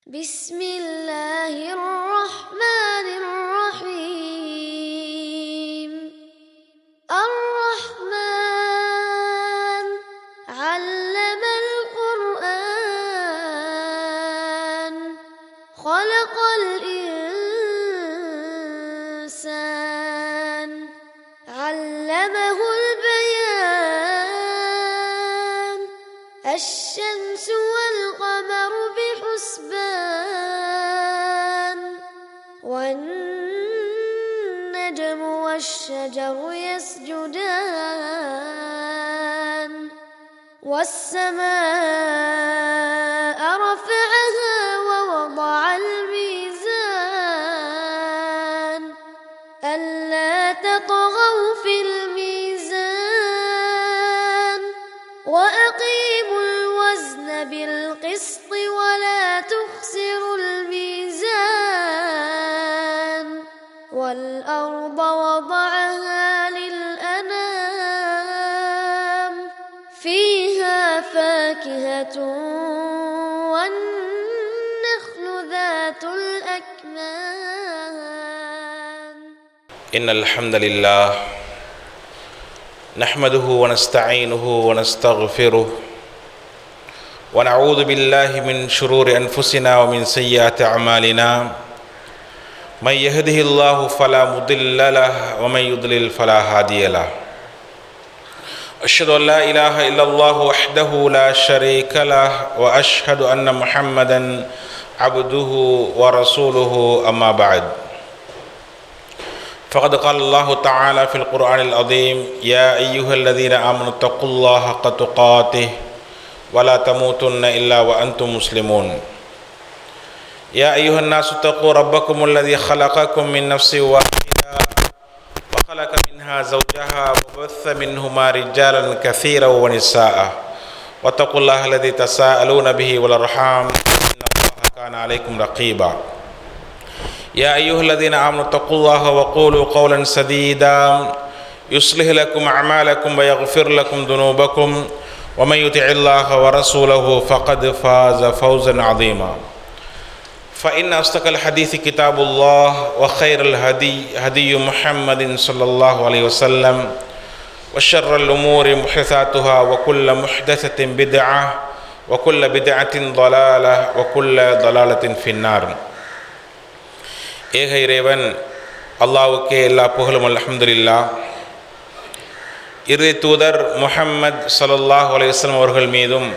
بسم الله الرحمن الرحيم الرحمن علم القرآن خلق الإنسان علمه البيان الشمس والقمر بحسبان والنجم والشجر يسجدان والسماء رفعها ووضع الميزان ألا تطغوا في الميزان وأقيموا الوزن بالقسط ولا تخسروا الميزان والأرض وضعها للأنام فيها فاكهة والنخل ذات الأكمام إن الحمد لله نحمده ونستعينه ونستغفره ونعوذ بالله من شرور أنفسنا ومن سيئات أعمالنا من يهده الله فلا مضل له ومن يضلل فلا هادي له أشهد أن لا إله إلا الله وحده لا شريك له وأشهد أن محمدا عبده ورسوله أما بعد فقد قال الله تعالى في القرآن العظيم يا أيها الذين آمنوا اتقوا الله حق تقاته ولا تموتن إلا وأنتم مسلمون يا أيها الناس اتقوا ربكم الذي خلقكم من نفس واحدة وخلق منها زوجها وبث منهما رجالا كثيرا ونساء واتقوا الله الذي تساءلون به والأرحام إن الله كان عليكم رقيبا يا أيها الذين آمنوا اتقوا الله وقولوا قولا سديدا يصلح لكم أعمالكم ويغفر لكم ذنوبكم ومن يطع الله ورسوله فقد فاز فوزا عظيما فإن أصدق الحديث كتاب الله وخير الهدي هدي محمد صلى الله عليه وسلم وشر الأمور محدثاتها وكل محدثة بدعة وكل بدعة ضلالة وكل ضلالة في النار. ஏக இறைவன் அல்லாஹ்வுக்கே எல்லா புகழும் அல்ஹம்துலில்லாஹ். இறுதி தூதர் முஹம்மது ஸல்லல்லாஹு அலைஹி வஸல்லம் அவர்கள் மீதும்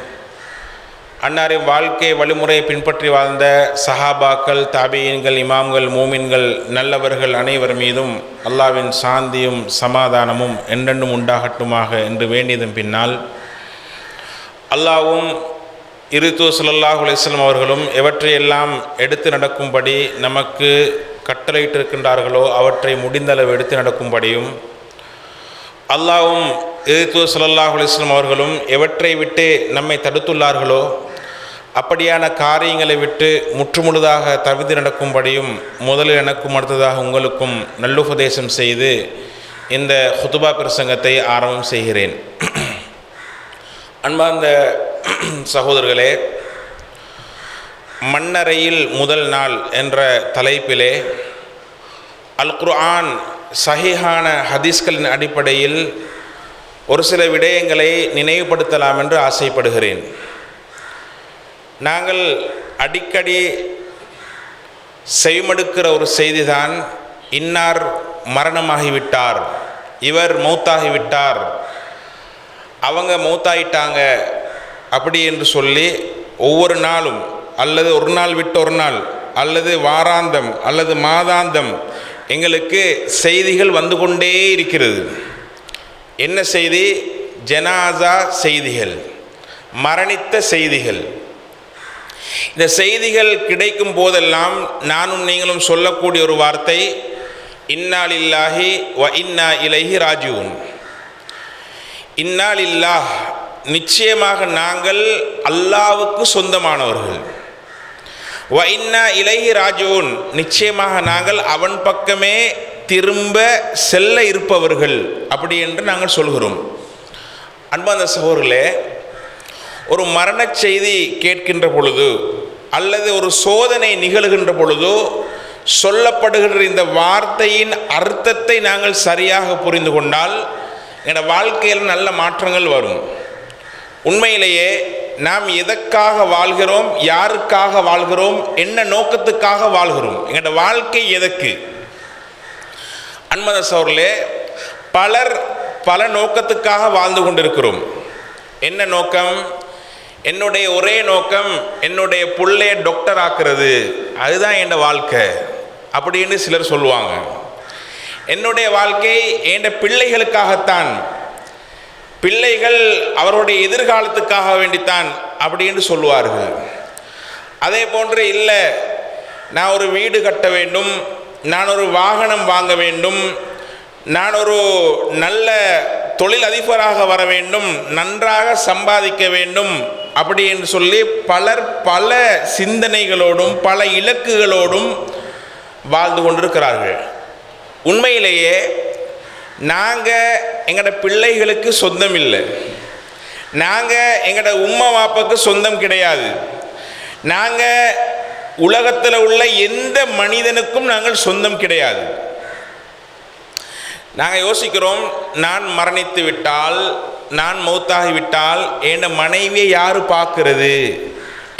அன்னாரின் வாழ்க்கை வழிமுறையை பின்பற்றி வாழ்ந்த சஹாபாக்கள், தாபியீன்கள், இமாம்கள், மூமின்கள், நல்லவர்கள் அனைவர் மீதும் அல்லாஹ்வின் சாந்தியும் சமாதானமும் என்றென்றும் உண்டாகட்டுமாக என்று வேண்டியதன் பின்னால் அல்லாஹ்வும் இறுதி ஸல்லல்லாஹு அலைஹி வஸல்லம் அவர்களும் எவற்றையெல்லாம் எடுத்து நடக்கும்படி நமக்கு கட்டளையிட்டிருக்கின்றார்களோ அவற்றை முடிந்தளவு எடுத்து நடக்கும்படியும் அல்லாஹ்வும் இறுதி ஸல்லல்லாஹு அலைஹி வஸல்லம் அவர்களும் எவற்றை விட்டு நம்மை தடுத்துள்ளார்களோ அப்படியான காரியங்களை விட்டு முற்றுமுழுதாக தவிர்த்து நடக்கும்படியும் முதலில் எனக்கும் அடுத்ததாக உங்களுக்கும் நல்லுபதேசம் செய்து இந்த ஹுதுபா பிரசங்கத்தை ஆரம்பம் செய்கிறேன். அன்பார்ந்த சகோதரர்களே, மண்ணறையில் முதல் நாள் என்ற தலைப்பிலே அல் குர்ஆன் சஹீஹான ஹதீஸ்களின் அடிப்படையில் ஒரு சில விடயங்களை நினைவுபடுத்தலாம் என்று ஆசைப்படுகிறேன். நாங்கள் அடிக்கடி செவிமடுக்கிற ஒரு செய்திதான், இன்னார் மரணமாகிவிட்டார், இவர் மௌத்தாகிவிட்டார், அவங்க மௌத்தாயிட்டாங்க அப்படி என்று சொல்லி ஒவ்வொரு நாளும் அல்லது ஒரு நாள் விட்டு ஒரு நாள் அல்லது வாராந்தம் அல்லது மாதாந்தம் எங்களுக்கு செய்திகள் வந்து கொண்டே இருக்கிறது. என்ன செய்தி? ஜனாசா செய்திகள், மரணித்த செய்திகள். இந்த செய்திகள் கிடைக்கும் போதெல்லாம் நானும் நீங்களும் சொல்லக்கூடிய ஒரு வார்த்தை, இன்னா லில்லாஹி வ இன்னா இலைஹி ராஜிஊன். இன்னா லில்லாஹ், நிச்சயமாக நாங்கள் அல்லாஹ்வுக்கு சொந்தமானவர்கள். வ இன்னா இலைஹி ராஜிஊன், நிச்சயமாக நாங்கள் அவன் பக்கமே திரும்ப செல்ல இருப்பவர்கள் அப்படி என்று நாங்கள் சொல்கிறோம். அன்பார்ந்த சகோதரர்களே, ஒரு மரண செய்தி கேட்கின்ற பொழுது அல்லது ஒரு சோதனை நிகழ்கின்ற பொழுதோ சொல்லப்படுகின்ற இந்த வார்த்தையின் அர்த்தத்தை நாங்கள் சரியாக புரிந்து கொண்டால் எங்கள் வாழ்க்கையில் நல்ல மாற்றங்கள் வரும். உண்மையிலேயே நாம் எதற்காக வாழ்கிறோம், யாருக்காக வாழ்கிறோம், என்ன நோக்கத்துக்காக வாழ்கிறோம், எங்களோட வாழ்க்கை எதற்கு? அன்மத சோர்களே, பலர் பல நோக்கத்துக்காக வாழ்ந்து கொண்டிருக்கிறோம். என்ன நோக்கம்? என்னுடைய ஒரே நோக்கம் என்னுடைய பிள்ளைய டாக்டர் ஆக்குறது, அதுதான் என் வாழ்க்கை அப்படின்னு சிலர் சொல்லுவாங்க. என்னுடைய வாழ்க்கை என் பிள்ளைகளுக்காகத்தான், பிள்ளைகள் அவருடைய எதிர்காலத்துக்காக வேண்டித்தான் அப்படின்னு சொல்லுவார்கள். அதே போன்று இல்லை, நான் ஒரு வீடு கட்ட வேண்டும், நான் ஒரு வாகனம் வாங்க வேண்டும், நான் ஒரு நல்ல தொழில் அதிபராக வர வேண்டும், நன்றாக சம்பாதிக்க வேண்டும் அப்படி என்று சொல்லி பலர் பல சிந்தனைகளோடும் பல இலக்குகளோடும் வாழ்ந்து கொண்டிருக்கிறார்கள். உண்மையிலேயே நாங்கள் எங்களோட பிள்ளைகளுக்கு சொந்தம் இல்லை, நாங்கள் எங்களோட உம்மா வாப்பாக்கு சொந்தம் கிடையாது, நாங்கள் உலகத்தில் உள்ள எந்த மனிதனுக்கும் நாங்கள் சொந்தம் கிடையாது. நாங்கள் யோசிக்கிறோம், நான் மரணித்து விட்டால், நான் மௌத்தாகிவிட்டால் என் மனைவியை யார் பார்க்கிறது,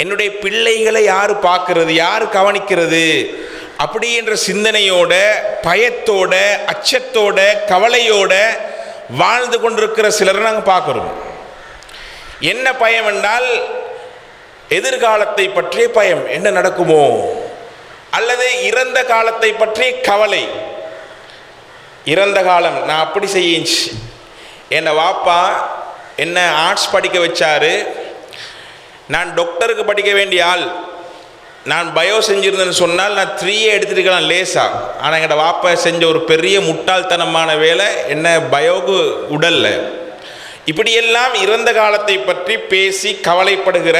என்னுடைய பிள்ளைகளை யார் பார்க்கிறது, யார் கவனிக்கிறது அப்படி என்ற சிந்தனையோட, பயத்தோட, அச்சத்தோட, கவலையோட வாழ்ந்து கொண்டிருக்கிற சிலரை நாங்கள் பார்க்குறோம். என்ன பயம் என்றால் எதிர்காலத்தை பற்றிய பயம், என்ன நடக்குமோ, அல்லது இறந்த காலத்தை பற்றிய கவலை. இறந்த காலம் நான் அப்படி செய்யிச்சு, என்னை வாப்பா என்ன ஆர்ட்ஸ் படிக்க வச்சாரு, நான் டாக்டருக்கு படிக்க வேண்டிய ஆள், நான் பயோ செஞ்சுருந்தேன்னு சொன்னால் நான் 3 எடுத்துருக்கலாம் லேசா. ஆனால் எங்களோட வாப்பா செஞ்ச ஒரு பெரிய முட்டாள்தனமான வேலை என்ன பயோக்கு உடல்ல. இப்படியெல்லாம் இறந்த காலத்தை பற்றி பேசி கவலைப்படுகிற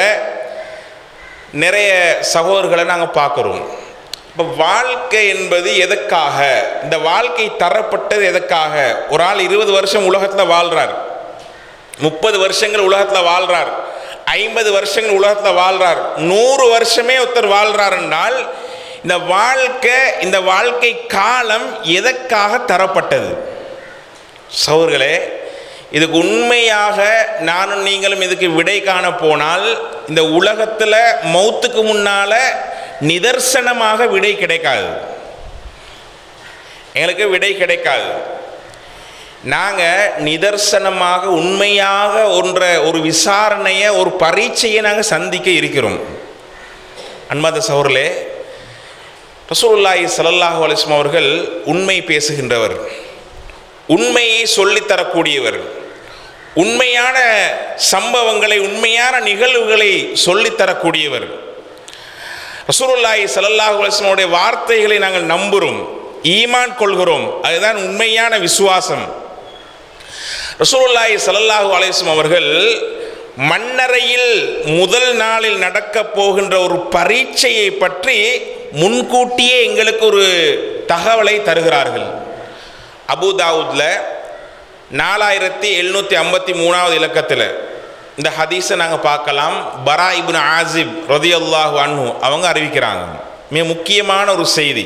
நிறைய சகோதரர்களை நாங்கள் பார்க்குறோம். இப்போ வாழ்க்கை என்பது எதற்காக, இந்த வாழ்க்கை தரப்பட்டது எதற்காக? ஒரு ஆள் 20 வருஷம் உலகத்தில் வாழ்கிறார், 30 வருஷங்கள் உலகத்தில் வாழ்கிறார், 50 வருஷங்கள் உலகத்தில் வாழ்கிறார், 100 வருஷமே ஒருத்தர் வாழ்கிறார் என்றால் இந்த வாழ்க்கை காலம் எதற்காக தரப்பட்டது? சகோதரர்களே, இதுக்கு உண்மையாக நானும் நீங்களும் இதுக்கு விடை காண போனால் இந்த உலகத்தில் மௌத்துக்கு முன்னால் நிதர்சனமாக விடை கிடைக்காது, எங்களுக்கு விடை கிடைக்காது. நாங்கள் நிதர்சனமாக உண்மையாக ஒரு விசாரணையை, ஒரு பரீட்சையை நாங்கள் சந்திக்க இருக்கிறோம். அன்பார்ந்த சகோதரர்களே, ரசூலுல்லாஹி ஸல்லல்லாஹு அலைஹி வஸல்லம் அவர்கள் உண்மை பேசுகின்றவர், உண்மையை சொல்லித்தரக்கூடியவர், உண்மையான சம்பவங்களை, உண்மையான நிகழ்வுகளை சொல்லித்தரக்கூடியவர். ரசூலுல்லாஹி ஸல்லல்லாஹு அலைஹி வஸல்லம் உடைய வார்த்தைகளை நாங்கள் நம்புகிறோம், ஈமான் கொள்கிறோம், அதுதான் உண்மையான விசுவாசம். ரசூலுல்லாஹி ஸல்லல்லாஹு அலைஹி வஸல்லம் அவர்கள் மன்னரையில் முதல் நாளில் நடக்க போகின்ற ஒரு பரீட்சையை பற்றி முன்கூட்டியே எங்களுக்கு ஒரு தகவலை தருகிறார்கள். அபூதாவுத்ல 4753வது இலக்கத்தில் இந்த ஹதீஸை நாங்கள் பார்க்கலாம். பரா இப்னு ஆசிப் ரலியல்லாஹு அன்ஹு அவங்க அறிவிக்கிறாங்க. மிக முக்கியமான ஒரு செய்தி.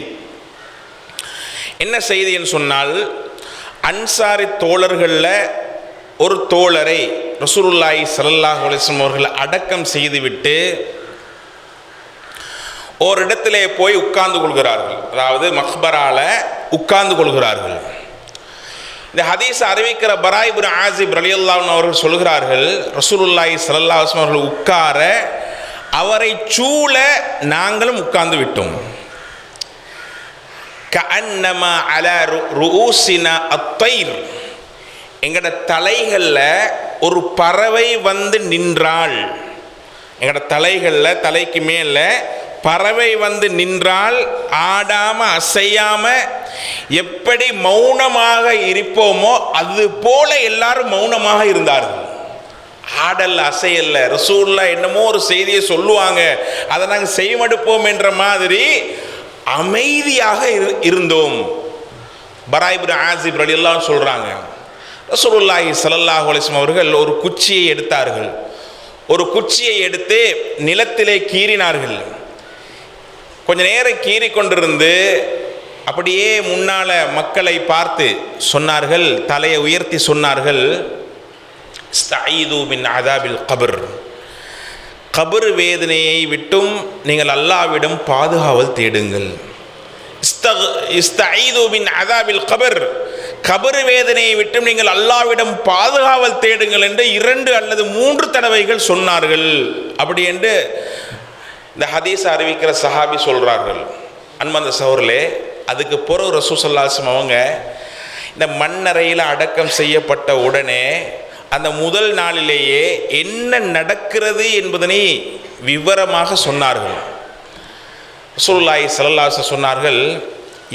என்ன செய்தின்னு சொன்னால், அன்சாரி தோழர்களில் ஒரு தோழரை ரசூலுல்லாஹி ஸல்லல்லாஹு அலைஹி வஸல்லம் அவர்கள் அடக்கம் செய்துவிட்டு ஒரு இடத்திலே போய் உட்கார்ந்து கொள்கிறார்கள், அதாவது மக்பரால உட்கார்ந்து கொள்கிறார்கள். இந்த ஹதீஸ் அறிவிக்கிற பரா இப்னு ஆசிப் ரலியல்லாஹு அன்ஹு அவர்கள் சொல்கிறார்கள், ரசூலுல்லாஹி ஸல்லல்லாஹு அலைஹி வஸல்லம் அவர்கள் உட்கார அவரை சூழ நாங்களும் உட்கார்ந்து விட்டோம். கஅன்னமா அலா ரூசினா அத்தைர், எங்கட தலைகளில் ஒரு பறவை வந்து நின்றாள். எங்கட தலைகளில், தலைக்கு மேல பறவை வந்து நின்றால் ஆடாம அசையாம எப்படி மௌனமாக இருப்போமோ அது போல எல்லாரும் மௌனமாக இருந்தார்கள். ஆடல்ல, அசையல்ல. ரசூலுல்லாஹ் என்னமோ ஒரு செய்தியை சொல்லுவாங்க, அதை நாங்கள் செய்வெடுப்போம் என்ற மாதிரி அமைதியாக இருந்தோம். பரா இப்னு ஆசிப் ரலியல்லாஹு அன்ஹு சொல்றாங்க, ரசூலுல்லாஹி ஸல்லல்லாஹு அலைஹி வஸல்லம் அவர்கள் ஒரு குச்சியை எடுத்தார்கள். ஒரு குச்சியை எடுத்து நிலத்திலே கீறினார்கள். கொஞ்ச நேரம் கீறி கொண்டிருந்து அப்படியே முன்னால மக்களை பார்த்து சொன்னார்கள், தலையை உயர்த்தி சொன்னார்கள், இஸ்தஈது மின் அஸாபில் கப்ர், கபர் வேதனையை விட்டும் நீங்கள் அல்லாஹ்விடம் பாதுகாவல் தேடுங்கள். இஸ்தஈது மின் அஸாபில் கப்ர், கபர் வேதனையை விட்டும் நீங்கள் அல்லாஹ்விடம் பாதுகாவல் தேடுங்கள் என்று 2 அல்லது 3 தடவைகள் சொன்னார்கள். அப்படி என்று இந்த ஹதீஸ் அறிவிக்கிற சஹாபி சொல்றார்கள். அன்பார்ந்த சகோதரர்களே, அதுக்கு பிறகு ரசூல் ஸல்லல்லாஹு அலைஹி வஸல்லம் அவங்க இந்த மண்ணறையில் அடக்கம் செய்யப்பட்ட உடனே அந்த முதல் நாளிலேயே என்ன நடக்கிறது என்பதனை விவரமாக சொன்னார்கள். ரசூலுல்லாஹி ஸல்லல்லாஹு அலைஹி வஸல்லம் சொன்னார்கள்,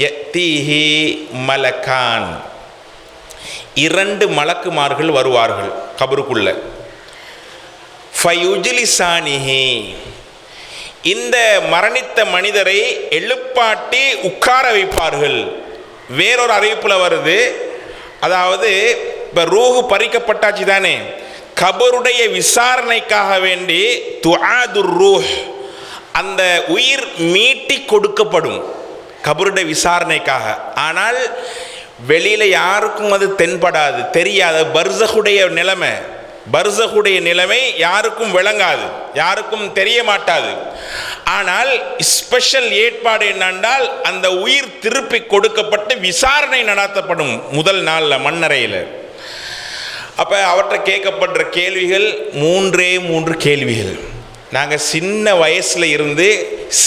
யத்தீஹி மலகான், 2 மலக்குமார்கள் வருவார்கள் கபருக்குள்ள. ஃபயுஜ்லிசானிஹி, இந்த மரணித்த மனிதரை எழுப்பாட்டி உட்கார வைப்பார்கள். வேறொரு அறிவிப்புல வருது, அதாவது இப்போ ரூஹு பறிக்கப்பட்டாச்சு தானே, கபருடைய விசாரணைக்காக வேண்டி துஆதுர் ரூஹ், அந்த உயிர் மீட்டி கொடுக்கப்படும் கபருடைய விசாரணைக்காக. ஆனால் வெளியில் யாருக்கும் அது தென்படாது, தெரியாது. பர்ஸகுடைய நிலைமை யாருக்கும் விளங்காது, யாருக்கும் தெரிய மாட்டாது. ஆனால் ஸ்பெஷல் ஏற்பாடு என்னென்றால் அந்த உயிர் திருப்பி கொடுக்கப்பட்டு விசாரணை நடத்தப்படும் முதல் நாளில் மண்ணறையில். அப்போ அவற்றை கேட்கப்படுற கேள்விகள் 3 கேள்விகள். நாங்கள் சின்ன வயசில் இருந்து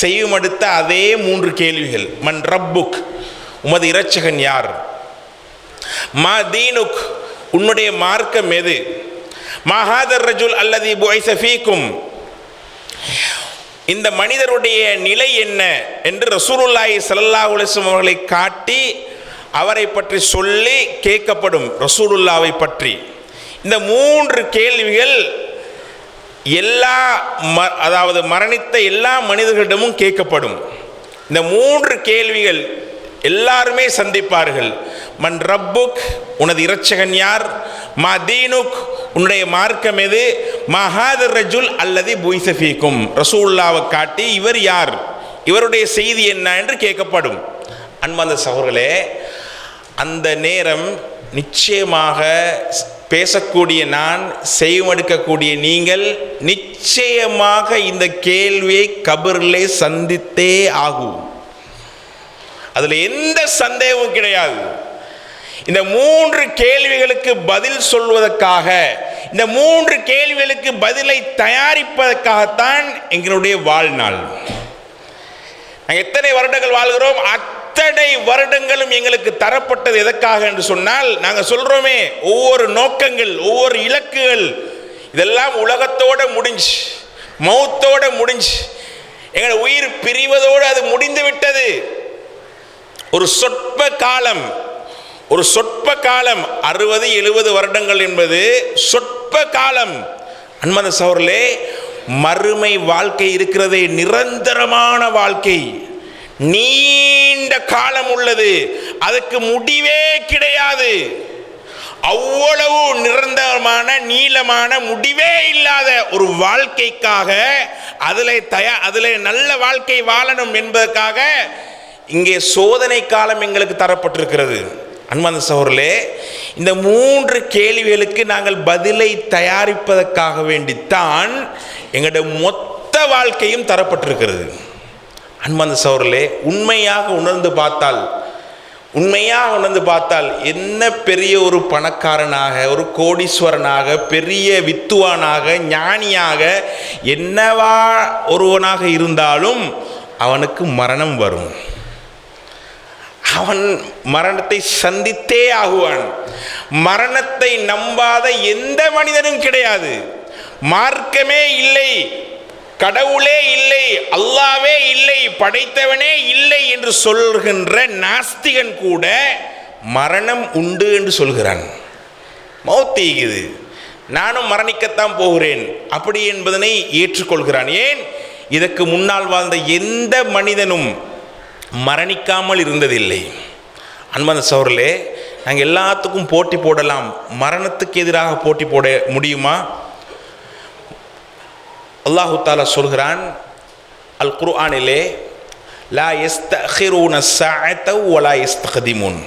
செய்யுமடுத்த அதே 3 கேள்விகள். மன் ரப்புக், உமது இரட்சகன் யார்? மா தீனுக், உன்னுடைய மார்க்கம் எது? மா ஹாதர் ரஜுல் அல்லதி புஇஸ ஃபீக்கும், இந்த மனிதருடைய நிலை என்ன என்று ரசூலுல்லாஹி ஸல்லல்லாஹு அலைஹி வஸல்லம் அவர்களை காட்டி அவரை பற்றி சொல்லி கேட்கப்படும். ரசூலுல்லாவை பற்றி இந்த 3 கேள்விகள் அதாவது மரணித்த எல்லா மனிதர்களிடமும் கேட்கப்படும். இந்த 3 கேள்விகள் எல்லாருமே சந்திப்பார்கள். மன் ரப்புக், உனது இரட்சகன் யார்? மா தீனுக், உன்னுடைய மார்க்கம் எது? மா ஹாதர் ரஜுல் அல்லதி புஇஸ ஃபீக்கும், ரசூலுல்லாவை காட்டி இவர் யார், இவருடைய செய்தி என்ன என்று கேட்கப்படும். அன்பார்ந்த சகோதரர்களே, அந்த நேரம் நிச்சயமாக பேசக்கூடிய நான், செய்வெடுக்கக்கூடிய நீங்கள் நிச்சயமாக இந்த கேள்வியை கபரிலே சந்தித்தே ஆகும். அதில் எந்த சந்தேகமும் கிடையாது. இந்த 3 கேள்விகளுக்கு பதில் சொல்வதற்காக, இந்த 3 கேள்விகளுக்கு பதிலை தயாரிப்பதற்காகத்தான் எங்களுடைய வாழ்நாள். நாங்கள் எத்தனை வருடங்கள் வாழ்கிறோம், அத்தனை வருடங்களும் எங்களுக்கு தரப்பட்டது எதற்காக என்று சொன்னால், நாங்கள் சொல்றோமே ஒவ்வொரு நோக்கங்கள், ஒவ்வொரு இலக்குகள், இதெல்லாம் உலகத்தோட முடிஞ்சு, மௌத்தோட முடிஞ்சு, எங்கள் உயிர் பிரிவதோடு அது முடிந்து விட்டது. ஒரு சொற்ப காலம் 60-70 வருடங்கள் என்பது சொற்ப காலம். அன்பார்ந்த சகோதரர்களே, மறுமை வாழ்க்கை இருக்கிறதே நிரந்தரமான வாழ்க்கை, நீண்ட காலம் உள்ளது, அதுக்கு முடிவே கிடையாது. அவ்வளவு நிரந்தரமான நீளமான முடிவே இல்லாத ஒரு வாழ்க்கைக்காக அதிலே நல்ல வாழ்க்கை வாழணும் என்பதற்காக இங்கே சோதனை காலம் எங்களுக்கு தரப்பட்டிருக்கிறது. அன்பார்ந்த சகோதரர்களே, இந்த 3 கேள்விகளுக்கு நாங்கள் பதிலை தயாரிப்பதற்காக வேண்டித்தான் எங்களுடைய மொத்த வாழ்க்கையும் தரப்பட்டிருக்கிறது. அன்பார்ந்த சகோதரர்களே, உண்மையாக உணர்ந்து பார்த்தால் என்ன பெரிய ஒரு பணக்காரனாக, ஒரு கோடீஸ்வரனாக, பெரிய வித்துவானாக, ஞானியாக, என்னவா ஒருவனாக இருந்தாலும் அவனுக்கு மரணம் வரும். அவன் மரணத்தை சந்தித்தே ஆகுவான். மரணத்தை நம்பாத எந்த மனிதனும் கிடையாது. மார்க்கமே இல்லை, கடவுளே இல்லை, அல்லாவே இல்லை, படைத்தவனே இல்லை என்று சொல்கின்ற நாஸ்திகன் கூட மரணம் உண்டு என்று சொல்கிறான். மௌத்தீகுது, நானும் மரணிக்கத்தான் போகிறேன் அப்படி என்பதனை ஏற்றுக்கொள்கிறான். ஏன்? இதற்கு முன்னால் வாழ்ந்த எந்த மனிதனும் மரணிக்காமல் இருந்ததில்லை. அன்பார்ந்த சகோதரர்களே, நாங்கள் எல்லாத்துக்கும் போட்டி போடலாம், மரணத்துக்கு எதிராக போட்டி போட முடியுமா? அல்லாஹு தஆலா சொல்கிறான் அல் குர்ஆனிலே, லா யஸ்தகிரூன ஸஅத வலா யஸ்தக்திமூன்.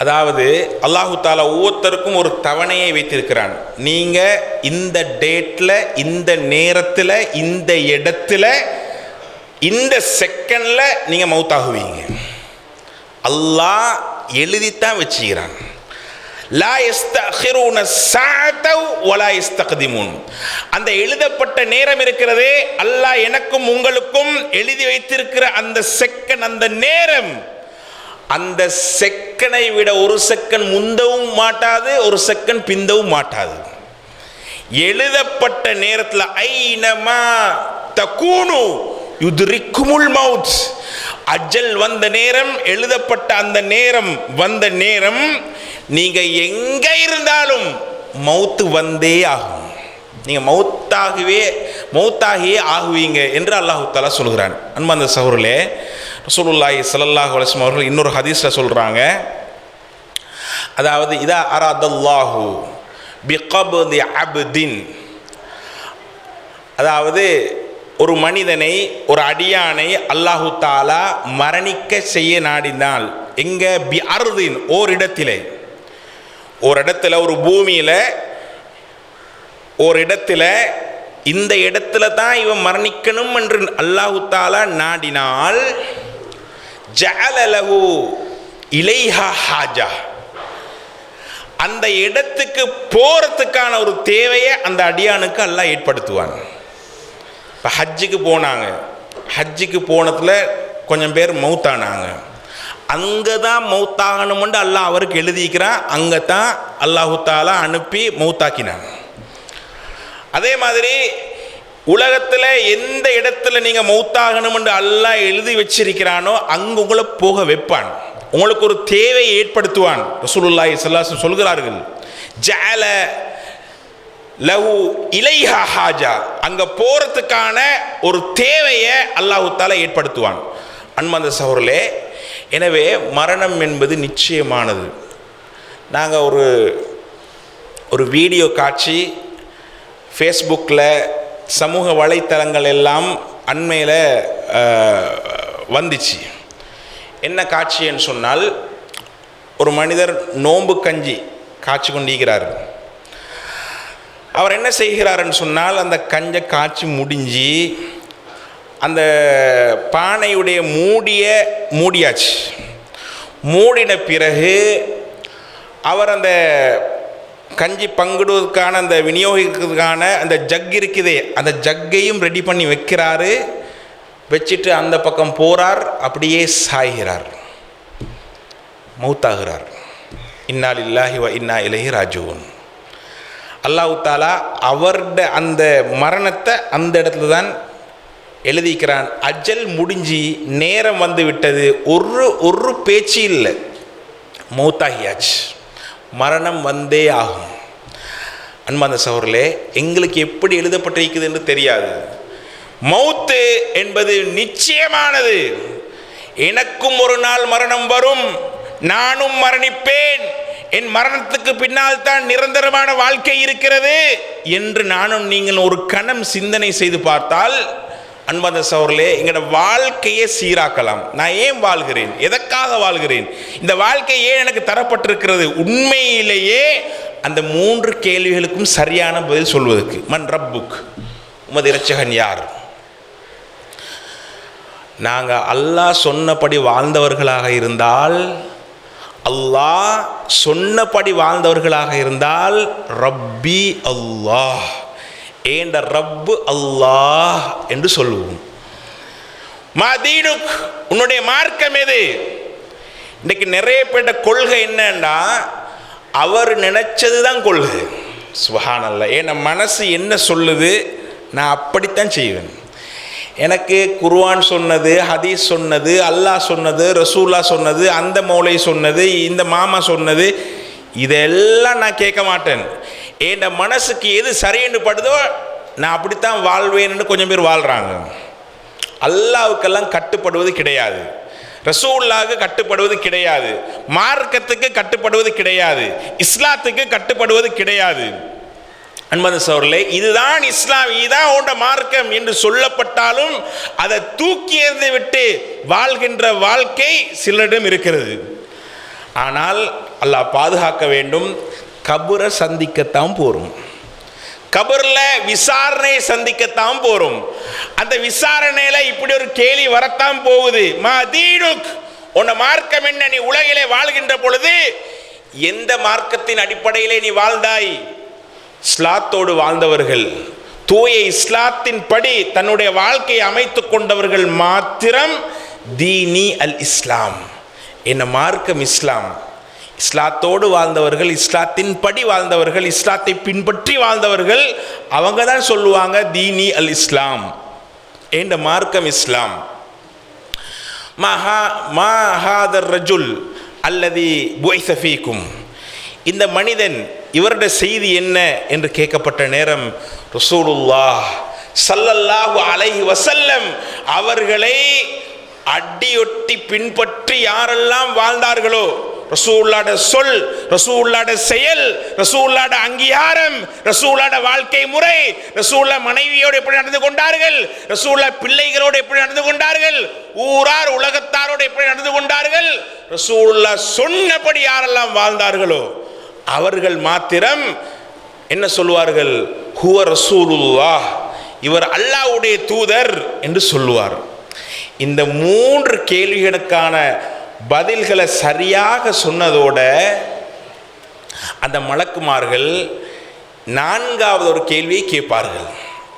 அதாவது அல்லாஹு தாலா ஒவ்வொருத்தருக்கும் ஒரு தவணையை வைத்திருக்கிறான். நீங்கள் இந்த டேட்டில், இந்த நேரத்தில், இந்த இடத்துல, இந்த செகண்டில் நீங்கள் மௌத்தாகுவீங்க. அல்லாஹ் எழுதித்தான் வச்சுக்கிறான். லா யஸ்தகிரூன ஸஅத வலா யஸ்தக்திமூன். அந்த எழுதப்பட்ட நேரம் இருக்கிறதே, அல்லாஹ் எனக்கும் உங்களுக்கும் எழுதி வைத்திருக்கிற அந்த செகண்ட், அந்த நேரம், அந்த செகண்டை விட ஒரு செகண்ட் முந்தவும் மாட்டாது, ஒரு செகண்ட் பிந்தவும் மாட்டாது. எழுதப்பட்ட நேரத்தில் ஐனமா தகூனு யுத்ரிக்குமுல் மௌத். அஜல் வந்த நேரம், எழுதப்பட்ட அந்த நேரம் வந்த நேரம், நீங்க எங்க இருந்தாலும் மௌத்து வந்தே ஆகும். நீங்க மௌத்தாகியே ஆகுவீங்க என்று அல்லாஹு தஆலா சொல்கிறான். அன்பார்ந்த சகோதரர்களே, ரசூலுல்லாஹி ஸல்லல்லாஹு அலைஹி வஸல்லம் அவர்கள் இன்னொரு ஹதீஸ்ல சொல்றாங்க, அதாவது இதா அரதல்லாஹு பிகப்தி அப்தின், அதாவது ஒரு மனிதனை, ஒரு அடியானை அல்லாஹு தஆலா மரணிக்க செய்ய நாடினால், எங்க பி அர்தின், ஓரிடத்திலே, ஒரு இடத்துல, ஒரு பூமியில் ஒரு இடத்துல, இந்த இடத்துல தான் இவன் மரணிக்கணும் என்று அல்லாஹு தஆலா நாடினால், ஜஅல லஹு இலைஹா ஹாஜா, அந்த இடத்துக்கு போறதுக்கான ஒரு தேவையை அந்த அடியானுக்கு அல்லாஹ் ஏற்படுத்துவான். இப்போ ஹஜ்ஜுக்கு போனாங்க, ஹஜ்ஜுக்கு போனதில் கொஞ்சம் பேர் மௌத்தானாங்க. அங்கே தான் மௌத்தாகணும்னு அல்லாஹ் அவருக்கு எழுதிக்கிறான். அங்கே தான் அல்லாஹு தஆலா அனுப்பி மௌத்தாக்கினான். அதே மாதிரி உலகத்தில் எந்த இடத்துல நீங்கள் மௌத்தாகணும்னு அல்லாஹ் எழுதி வச்சிருக்கிறானோ அங்கே உங்களை போக வைப்பான். உங்களுக்கு ஒரு தேவையை ஏற்படுத்துவான். ரசூலுல்லாஹி ஸல்லல்லாஹு அலைஹி வஸல்லம் சொல்கிறார்கள், ஜஅல லஹு இலைஹா ஹாஜா, அங்கே போகிறதுக்கான ஒரு தேவையை அல்லாஹு தஆலா ஏற்படுத்துவான். அன்பார்ந்த சகோதரர்களே, எனவே மரணம் என்பது நிச்சயமானது. நாங்கள் ஒரு வீடியோ காட்சி ஃபேஸ்புக்கில், சமூக வலைத்தளங்கள் எல்லாம் அண்மையில் வந்துச்சு. என்ன காட்சின்னு சொன்னால், ஒரு மனிதர் நோன்பு கஞ்சி காய்ச்சி கொண்டிருக்கிறார். அவர் என்ன செய்கிறாருன்னு சொன்னால், அந்த கஞ்சை காய்ச்சி முடிஞ்சு அந்த பானையுடைய மூடியாச்சு. மூடின பிறகு அவர் அந்த கஞ்சி பங்கிடுவதற்கான, அந்த விநியோகிக்கிறதுக்கான அந்த ஜக் இருக்குதே, அந்த ஜக்கையும் ரெடி பண்ணி வைக்கிறாரு. வச்சுட்டு அந்த பக்கம் போகிறார், அப்படியே சாய்கிறார், மௌத்தாகிறார். இன்னா லில்லாஹி வ இன்னா இலைஹி ராஜிஊன். அல்லாஹ் தஆலா அவருடைய அந்த மரணத்தை அந்த இடத்துல தான் எழுதிக்கிறான். அஜல் முடிஞ்சு நேரம் வந்து விட்டது, ஒரு பேச்சு இல்லை, மௌத்தாகியாச்சு, மரணம் வந்தே ஆகும். அன்பார்ந்த சகோதரர்களே, எங்களுக்கு எப்படி எழுதப்பட்டிருக்குது என்று தெரியாது. மௌத்து என்பது நிச்சயமானது. எனக்கும் ஒரு நாள் மரணம் வரும், நானும் மரணிப்பேன், என் மரணத்துக்கு பின்னால் தான் நிரந்தரமான வாழ்க்கை இருக்கிறது என்று நானும் நீங்கள் ஒரு கணம் சிந்தனை செய்து பார்த்தால், அன்பார்ந்த சகோதரர்களே, எங்களோட வாழ்க்கையை சீராக்கலாம். நான் ஏன் வாழ்கிறேன், எதற்காக வாழ்கிறேன், இந்த வாழ்க்கை ஏன் எனக்கு தரப்பட்டிருக்கிறது, உண்மையிலேயே அந்த 3 கேள்விகளுக்கும் சரியான பதில் சொல்வதற்கு. மன் ரப்புக், உமது இரட்சகன் யார்? நாங்கள் அல்லாஹ் சொன்னபடி வாழ்ந்தவர்களாக இருந்தால், அல்லாஹ் சொன்னபடி வாழ்ந்தவர்களாக இருந்தால், ரப்பி அல்லாஹ், ஏண்ட ரப்பு அல்லாஹ் என்று சொல்லுவோம். மதீனுக், உன்னுடைய மார்க்கம் எது? இன்றைக்கு நிறைய பேர்ட்ட கொள்கை என்னன்னா, அவர் நினைச்சது தான் கொள்கை. சுப்ஹானல்லாஹ். ஏன்னா மனசு என்ன சொல்லுது, நான் அப்படித்தான் செய்வேன். எனக்கு குர்ஆன் சொன்னது, ஹதீஸ் சொன்னது, அல்லாஹ் சொன்னது, ரசூலா சொன்னது, அந்த மௌலை சொன்னது, இந்த மாமா சொன்னது, இதெல்லாம் நான் கேட்க மாட்டேன். என் மனசுக்கு எது சரின்னு படுதோ நான் அப்படித்தான் வாழ்வேன்னு கொஞ்சம் பேர் வாழ்கிறாங்க. அல்லாஹ்வுக்கெல்லாம் கட்டுப்படுவது கிடையாது, ரசூலுல்லாஹ்வுக்கு கட்டுப்படுவது கிடையாது, மார்க்கத்துக்கு கட்டுப்படுவது கிடையாது, இஸ்லாத்துக்கு கட்டுப்படுவது கிடையாது. அன்பது சகோதரர்களே, இதுதான் இஸ்லாம், இதுதான் உண்ட மார்க்கம் என்று சொல்லப்பட்டாலும் அதை தூக்கி எறிந்து விட்டு வாழ்கின்ற வாழ்க்கை சிலரிடம் இருக்கிறது. ஆனால் அல்லாஹ் பாதுகாக்க வேண்டும். கபரை சந்திக்கத்தான் போறோம், கபரில் விசாரணை சந்திக்கத்தான் போறோம். அந்த விசாரணையில இப்படி ஒரு கேள்வி வரத்தான் போகுது. மா தீனுக், உன்ன மார்க்கம் என்ன? நீ உலகிலே வாழ்கின்ற பொழுது எந்த மார்க்கத்தின் அடிப்படையிலே நீ வாழ்ந்தாய்? இஸ்லாத்தோடு வாழ்ந்தவர்கள், தூய இஸ்லாத்தின் படி தன்னுடைய வாழ்க்கையை அமைத்துக் கொண்டவர்கள் மாத்திரம் தீனி அல் இஸ்லாம், என்ன மார்க்கம் இஸ்லாம். இஸ்லாத்தோடு வாழ்ந்தவர்கள், இஸ்லாத்தின் படி வாழ்ந்தவர்கள், இஸ்லாத்தை பின்பற்றி வாழ்ந்தவர்கள், அவங்க தான் சொல்லுவாங்க தீனி அல் இஸ்லாம், என்ற மார்க்கம் இஸ்லாம். மஹாதர் ரஜுல் அல்லதி புய்ஸ ஃபீக்கும், இந்த மனிதன் இவருடைய செய்தி என்ன என்று கேட்கப்பட்ட நேரம் ரசூலுல்லாஹ் ஸல்லல்லாஹு அலைஹி வஸல்லம் அவர்களை அடியொட்டி பின்பற்றி யாரெல்லாம் வாழ்ந்தார்களோ, ரசூலுல்லாஹ்ட சொல், ரசூலுல்லாஹ்ட செயல், ரசூலுல்லாஹ்ட அங்கீகாரம், ரசூலுல்லாஹ்ட வாழ்க்கை முறை, ரசூலுல்லாஹ் மனைவியோடு எப்படி நடந்து கொண்டார்கள், ரசூலுல்லாஹ் பிள்ளைகளோடு எப்படி நடந்து கொண்டார்கள், ஊரார் உலகத்தாரோடு எப்படி நடந்து கொண்டார்கள், ரசூலுல்லாஹ் சொன்னபடி யாரெல்லாம் வாழ்ந்தார்களோ அவர்கள் மாத்திரம் என்ன சொல்லுவார்கள்? ஹுவ ரசூலுல்லாஹ், இவர் அல்லாஹ்வுடைய தூதர் என்று சொல்லுவார். இந்த 3 கேள்விகளுக்கான பதில்களை சரியாக சொன்னதோட அந்த மலக்குமார்கள் 4வது ஒரு கேள்வியை கேட்பார்கள்.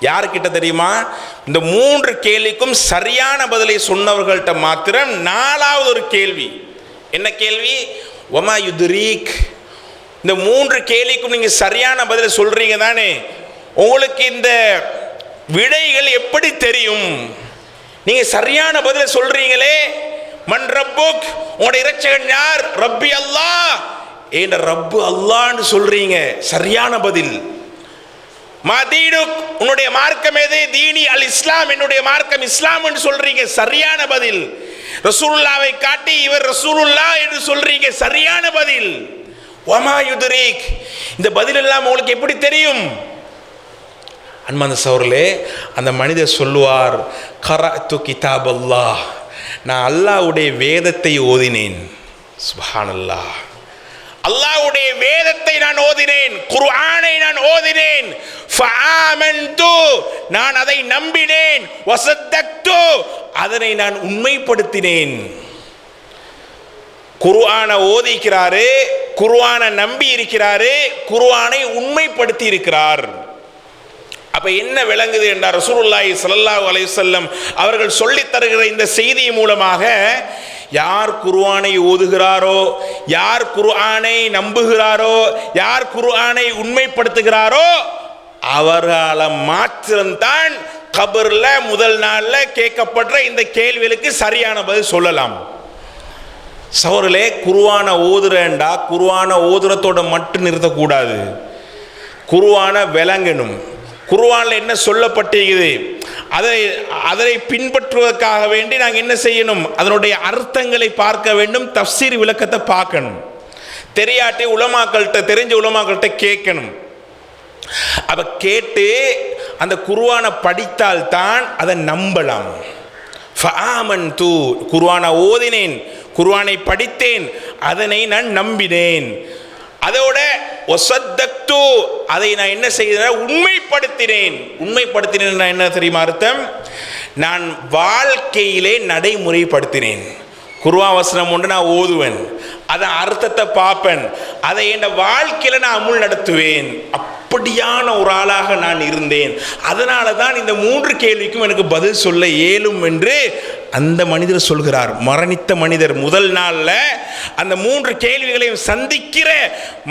யாருக்கிட்ட தெரியுமா? இந்த 3 கேள்விக்கும் சரியான பதிலை சொன்னவர்கள்ட்ட மாத்திரம் 4வது ஒரு கேள்வி. என்ன கேள்வி? வமா யுத்ரீக், இந்த 3 கேள்விக்கும் நீங்க சரியான பதிலை சொல்றீங்க தானே, உங்களுக்கு இந்த விடைகள் எப்படி தெரியும்? நீங்க சரியான பதிலை சொல்றீங்களே, மன் ரப்புக், உங்களுடைய இரட்சகன் யார்? ரப்பி அல்லாஹ், என்ற ரப்பு அல்லாஹ்னு சொல்றீங்க, சரியான பதில். மா தீனுக், உன்னுடைய மார்க்கம் எது? தீனி அல் இஸ்லாம், என்னுடைய மார்க்கம் இஸ்லாம் என்று சொல்றீங்க, சரியான பதில். ரசூலுல்லாஹ்வை காட்டி இவர் ரசூலுல்லாஹ் என்று சொல்றீங்க, சரியான பதில். வமா யுத்ரீக், இந்த பதில் எல்லாம் உங்களுக்கு எப்படி தெரியும்? அன்பார்ந்த சகோதரர்களே, அந்த மனிதர் சொல்லுவார், கரஅத்து கிதாபல்லாஹ், நான் அல்லாஹ்வுடைய வேதத்தை ஓதினேன். சுப்ஹானல்லாஹ், அல்லாஹ்வுடைய வேதத்தை நான் ஓதினேன், குர்ஆனை நான் ஓதினேன். ஃபஆமன்து, நான் அதை நம்பினேன். வஸத்தக்து, அதனை நான் உண்மைப்படுத்தினேன். குர்ஆனை ஓதிக்கிறாரு, குர்ஆனை நம்பி இருக்கிறாரு, குர்ஆனை உண்மைப்படுத்தி இருக்கிறார். அப்ப என்ன விளங்குது என்றார் ரசூலுல்லாஹி ஸல்லல்லாஹு அலைஹி வஸல்லம் அவர்கள் சொல்லித் தருகிற இந்த செய்தி மூலமாக, யார் குர்ஆனை ஓதுகிறாரோ, யார் குர்ஆனை நம்புகிறாரோ, யார் குர்ஆனை உண்மைப்படுத்துகிறாரோ அவர்களால மாத்திரம்தான் கபர்ல முதல் நாள்ல கேட்கப்படுற இந்த கேள்விகளுக்கு சரியான பதில் சொல்லலாம். சகோதரர்களே, குர்ஆனை ஓதுறேன்டா குர்ஆனை ஓதுறதோட மட்டும் நிறுத்தக்கூடாது, குர்ஆனை விளங்கணும். குர்ஆன்ல என்ன சொல்லப்பட்டிருக்குது அதை பின்பற்றுவதற்காக வேண்டி நாங்கள் என்ன செய்யணும்? அதனுடைய அர்த்தங்களை பார்க்க வேண்டும், தஃப்சீர் விளக்கத்தை பார்க்கணும். தெரியாட்டி உலமாக்கள்கிட்ட, தெரிஞ்ச உலமாக்கள்கிட்ட கேட்கணும். அப்ப கேட்டு அந்த குர்ஆனை படித்தால் தான் அதை நம்பலாம். ஃபஆமன்து, குர்ஆனை ஓதினேன், குர்ஆனை படித்தேன், அதனை நான் நம்பினேன். அதோட வஸத்தக்து, அதை நான் என்ன செய்தேன்? உண்மைப்படுத்தினேன். உண்மைப்படுத்தினேன் என்ன தெரியுமா அர்த்தம்? நான் வாழ்க்கையிலே நடைமுறைப்படுத்தினேன். குர்ஆன் வசனம் ஒன்று நான் ஓதுவேன், அதன் அர்த்தத்தை பார்ப்பேன், அதை என் வாழ்க்கையில் நான் அமுல் நடத்துவேன். அப்படியான ஒரு ஆளாக நான் இருந்தேன். அதனால தான் இந்த 3 கேள்விக்கும் எனக்கு பதில் சொல்ல இயலும் என்று அந்த மனிதர் சொல்கிறார். மரணித்த மனிதர் முதல் நாள்ல அந்த 3 கேள்விகளையும் சந்திக்கிற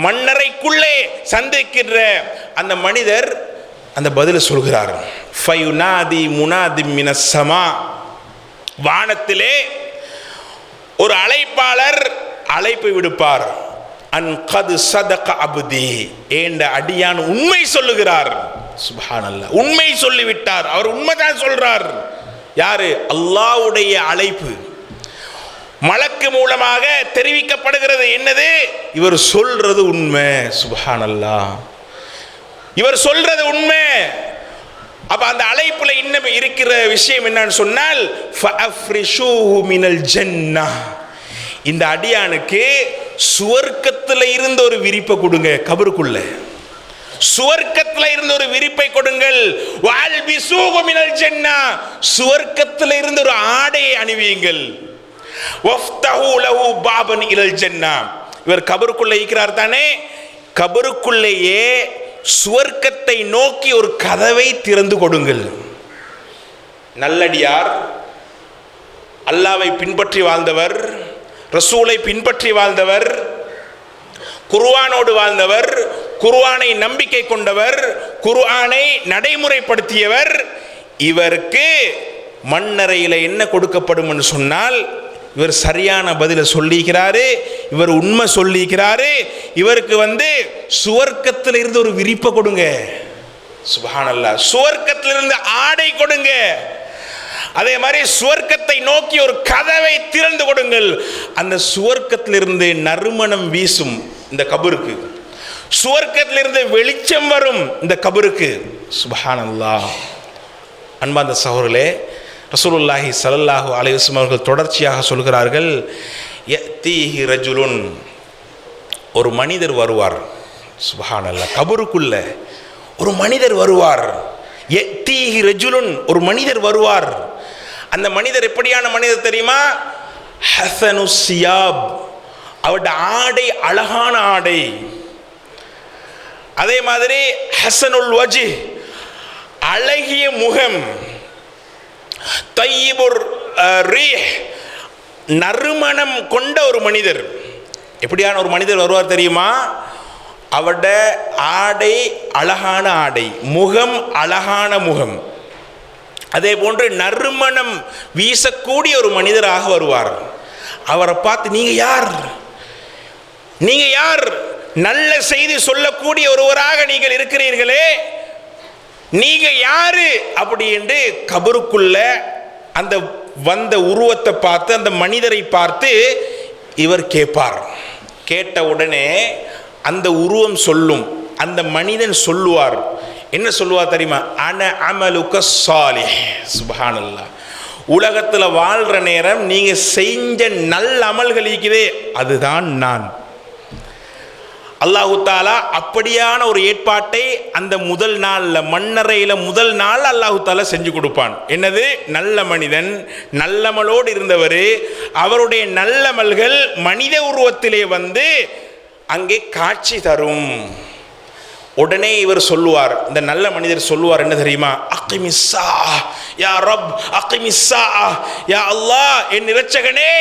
மன்னரைக்குள்ளே சந்திக்கிற அந்த மனிதர் அந்த பதிலை சொல்கிறார். ஃபயுனாதி முனாதி மினஸ் ஸமா, வானத்திலே ஒரு அழைப்பாளர் அழைப்பு விடுப்பார். அன் கது சதக அப்தி, ஏண்ட அடியான் உண்மை சொல்லுகிறார். சுப்ஹானல்லாஹ், உண்மை சொல்லிவிட்டார், அவர் உண்மைதான் சொல்றார். யாரு? அல்லாஹ்வுடைய அழைப்பு மலக்கு மூலமாக தெரிவிக்கப்படுகிறது. என்னது? இவர் சொல்றது உண்மை. சுப்ஹானல்லாஹ், இவர் சொல்றது உண்மை. அப்ப அந்த அழைப்புல இன்னும் இருக்கிற விஷயம் என்னன்னு சொன்னால் ஃபஅஃப்ரிஷூஹு மினல் ஜன்னah, இந்த அடியானுக்கு சுவர்க்கத்தில் இருந்த ஒரு விரிப்பை கொடுங்க. கபருக்குள்ள சுவர்க்கத்தில் இருந்த ஒரு விரிப்பை கொடுங்கள். வஅல்பிஸூஹு மினல் ஜன்னah, சுவர்க்கத்தில் இருந்த ஒரு ஆடையை அணிவியுங்கள். வஃப்தஹூ லஹு பாபன் இலல் ஜன்னah, இவர் கபருக்குள்ள இருக்கிறார் தானே, கபருக்குள்ளேயே சுவர்க்கத்தை நோக்கி ஒரு கதவை திறந்து கொடுங்கள். நல்லடியார், அல்லாஹ்வை பின்பற்றி வாழ்ந்தவர், ரசூலை பின்பற்றி வாழ்ந்தவர், குர்ஆனோடு வாழ்ந்தவர், குர்ஆனை நம்பிக்கை கொண்டவர், குர்ஆனை நடைமுறைப்படுத்தியவர். இவருக்கு மண்ணறையில் என்ன கொடுக்கப்படும் என்று சொன்னால், இவர் சரியான பதிலை சொல்லிக்கிறாரு, இவர் உண்மை சொல்லிக்கிறாரு, இவருக்கு சுவர்க்கத்தில் இருந்து ஒரு விரிப்பை கொடுங்க. சுப்ஹானல்லாஹ், சுவர்க்கத்தில் இருந்து ஆடை கொடுங்க. அதே மாதிரி சுவர்க்கத்தை நோக்கி ஒரு கதவை திறந்து கொடுங்கள். அந்த சுவர்க்கத்திலிருந்து நறுமணம் வீசும் இந்த கபருக்கு, சுவர்க்கத்திலிருந்து வெளிச்சம் வரும் இந்த கபருக்கு. சுப்ஹானல்லாஹ். அன்பார்ந்த சகோதரர்களே, ரசூலுல்லாஹி ஸல்லல்லாஹு அலைஹி வஸல்லம் அவர்கள் தொடர்ச்சியாக சொல்கிறார்கள், யத்தீஹி ரஜுலுன், ஒரு மனிதர் வருவார். சுப்ஹானல்லாஹ், கபருக்குள்ள ஒரு மனிதர் வருவார். யத்தீஹி ரஜுலுன், ஒரு மனிதர் வருவார். அந்த மனிதர் எப்படியான மனிதர் தெரியுமா? ஹஸனு சியாப், அவருடைய ஆடை அழகான ஆடை. அதே மாதிரி ஹஸனுல் வஜ், அழகிய முகம். தய்யிபுர் ரீஹ், நறுமணம் கொண்ட ஒரு மனிதர். எப்படியான ஒரு மனிதர் வருவார் தெரியுமா? அவருடைய ஆடை அழகான ஆடை, முகம் அழகான முகம், அதே போன்று நறுமணம் வீசக்கூடிய ஒரு மனிதராக வருவார். அவரை பார்த்து நீங்க யார், நீங்க யார், நல்ல செய்தி சொல்லக்கூடிய ஒருவராக நீங்கள் இருக்கிறீர்களே, நீங்க யாரு அப்படி என்று கபருக்குள்ள அந்த வந்த உருவத்தை பார்த்து, அந்த மனிதரை பார்த்து இவர் கேட்பார். கேட்ட உடனே அந்த உருவம் சொல்லும், அந்த மனிதன் சொல்லுவார். என்ன சொல்லுவார் தெரியுமா? அன அமலுக சாலிஹ். சுப்ஹானல்லாஹ், உலகத்தில் வாழ்ற நேரம் நீங்க செஞ்ச நல்ல அமல்கள் இருக்குதே, அதுதான் நான். அல்லாஹு தாலா அப்படியான ஒரு ஏற்பாட்டை அந்த முதல் நாள்ல, மண்ணறையில முதல் நாள் அல்லாஹு தாலா செஞ்சு கொடுப்பான். என்னது? நல்ல மனிதன், நல்லமலோடு இருந்தவர், அவருடைய நல்லமல்கள் மனித உருவத்திலே அங்கே காட்சி தரும். உடனே இவர் சொல்லுவார், இந்த நல்ல மனிதர் சொல்லுவார், என்ன தெரியுமா? அகிமிஸ்ஸா யா ரப், அகிமிஸ்ஸா யா அல்லாஹ், என் இரட்சகனே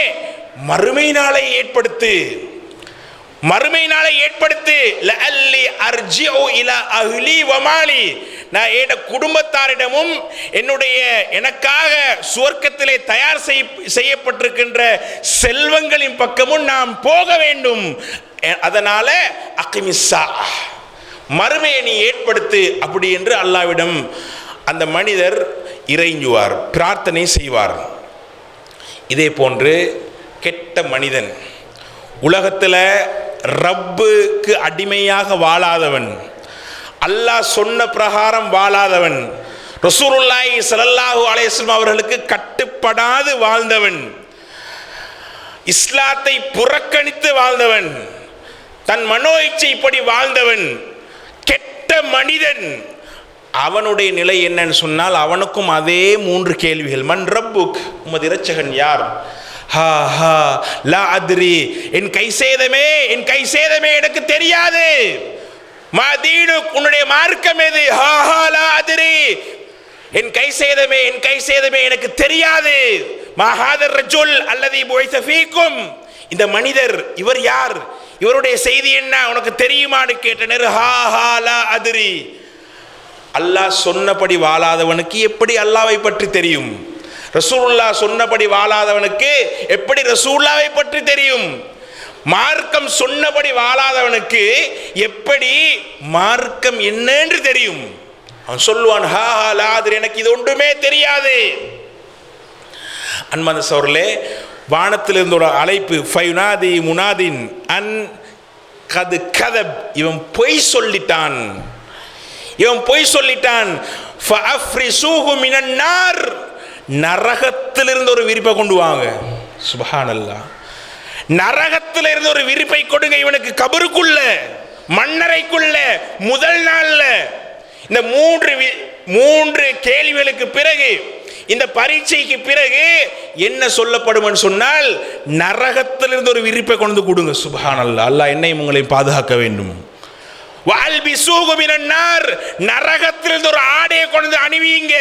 மறுமை நாளை ஏற்படுத்து, மறுமை நாளை ஏற்படுத்து. லஅல்லி அர்ஜிஉ இலா அஹ்லி வ மாலி, நான் என் குடும்பத்தாரிடமும் என்னுடைய எனக்காக சுவர்க்கத்திலே தயார் செய்யப்பட்டிருக்கின்ற செல்வங்களின் பக்கமும் நாம் போக வேண்டும். அதனால அகிமிஸ்ஸா, மறுமையை நீ ஏற்படுத்து அப்படி என்று அல்லாஹ்விடம் அந்த மனிதர் இறைஞ்சுவார், பிரார்த்தனை செய்வார். இதே போன்று கெட்ட மனிதன், உலகத்தில் ரப்புக்கு அடிமையாக வாழாதவன், அல்லாஹ் சொன்ன பிரகாரம் வாழாதவன், ரசூலுல்லாஹி ஸல்லல்லாஹு அலைஹி வஸல்லம் அவர்களுக்கு கட்டுப்படாது வாழ்ந்தவன், இஸ்லாத்தை புறக்கணித்து வாழ்ந்தவன், தன் மனோ இச்சைப்படி வாழ்ந்தவன், கெட்ட மனிதன், அவனுடைய நிலை என்னன்னு சொன்னால் அவனுக்கும் அதே 3 கேள்விகள். மன் ரப்புக், உமது இரட்சகன் யார்? ஹா ஹா லா அத்ரி, என் கை சேதமே, என் கை சேதமே எனக்கு தெரியாது. மா தீனுக், உன்னுடைய மார்க்கம் எது? ஹா ஹா லா அத்ரி, என் கை சேதமே, என் கை சேதமே எனக்கு தெரியாது. மா ஹாதர் ரஜுல் அல்லதி புஇஸ ஃபீக்கும், இந்த மனிதர் இவர் யார், இவருடைய செய்தி என்ன உனக்கு தெரியுமான்னு கேட்டனர். ஹா ஹா லா அத்ரி. அல்லாஹ் சொன்னபடி வாழாதவனுக்கு எப்படி அல்லாஹ்வை பற்றி தெரியும்? ரசூலுல்லாஹ் சொன்னபடி வாழாதவனுக்கு எப்படி ரசூலுல்லாஹ்வை பற்றி தெரியும்? மார்க்கம் சொன்னபடி வாழாதவனுக்கு எப்படி மார்க்கம் என்னன்னு தெரியும்? அவன் சொல்லுவான், ஹா ஹா லா அத்ரி, எனக்கு இது ஒன்றுமே தெரியாது. அன்பார்ந்த சகோதரர்களே, வானத்திலிருந்து ஒரு அழைப்பு, ஃபயுனாதி முனாதின் அன் கது கதப், இவன் பொய் சொல்லிட்டான், இவன் பொய் சொல்லிட்டான். ஃபஅஃப்ரிசூஹு மினன் நார், நரகத்திலிருந்து ஒரு விரிப்பை கொண்டு வாங்க. சுப்ஹானல்லாஹ், நரகத்திலிருந்து ஒரு விரிப்பை கொடுங்க இவனுக்கு, கபருக்குள்ள, மண்ணறைக்குள்ள, முதல் நாள்ல. இந்த மூன்று கேள்விகளுக்கு பிறகு, இந்த பரீட்சைக்கு பிறகு என்ன சொல்லப்படும் சொன்னால், நரகத்திலிருந்து ஒரு விரிப்பை கொண்டு கொடுங்க. சுப்ஹானல்லாஹ், அல்லாஹ் என்னையும் உங்களையும் பாதுகாக்க வேண்டும். வஅல்பிசூஹு மினன் நார், நரகத்திலிருந்து ஒரு ஆடையை கொண்டு அணிவிங்க.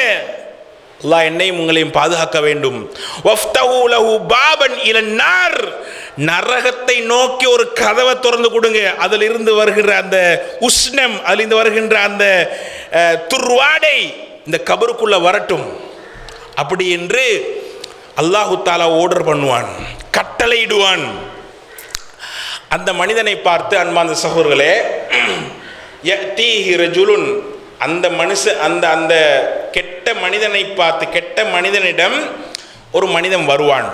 அல்லாஹ் என்னையும் உங்களையும் பாதுகாக்க வேண்டும். வஃப்தஹு லஹு பாபன் இலன் நார், நரகத்தை நோக்கி ஒரு கதவை திறந்து கொடுங்க. அதிலிருந்து வருகின்ற அந்த உஷ்ணம், அதிலிருந்து வருகின்ற அந்த துர்வாடை இந்த கபருக்குள்ள வரட்டும். அப்படி என்று அல்லாஹு தஆலா ஆர்டர் பண்ணுவான், கட்டளையிடுவான். அந்த மனிதனை பார்த்து, அன்பார்ந்த சகோதரர்களே, யஅதீஹி ரஜுலுன், அந்த அந்த கெட்ட மனிதனை பார்த்து, கெட்ட மனிதனிடம் ஒரு மனிதன் வருவான்.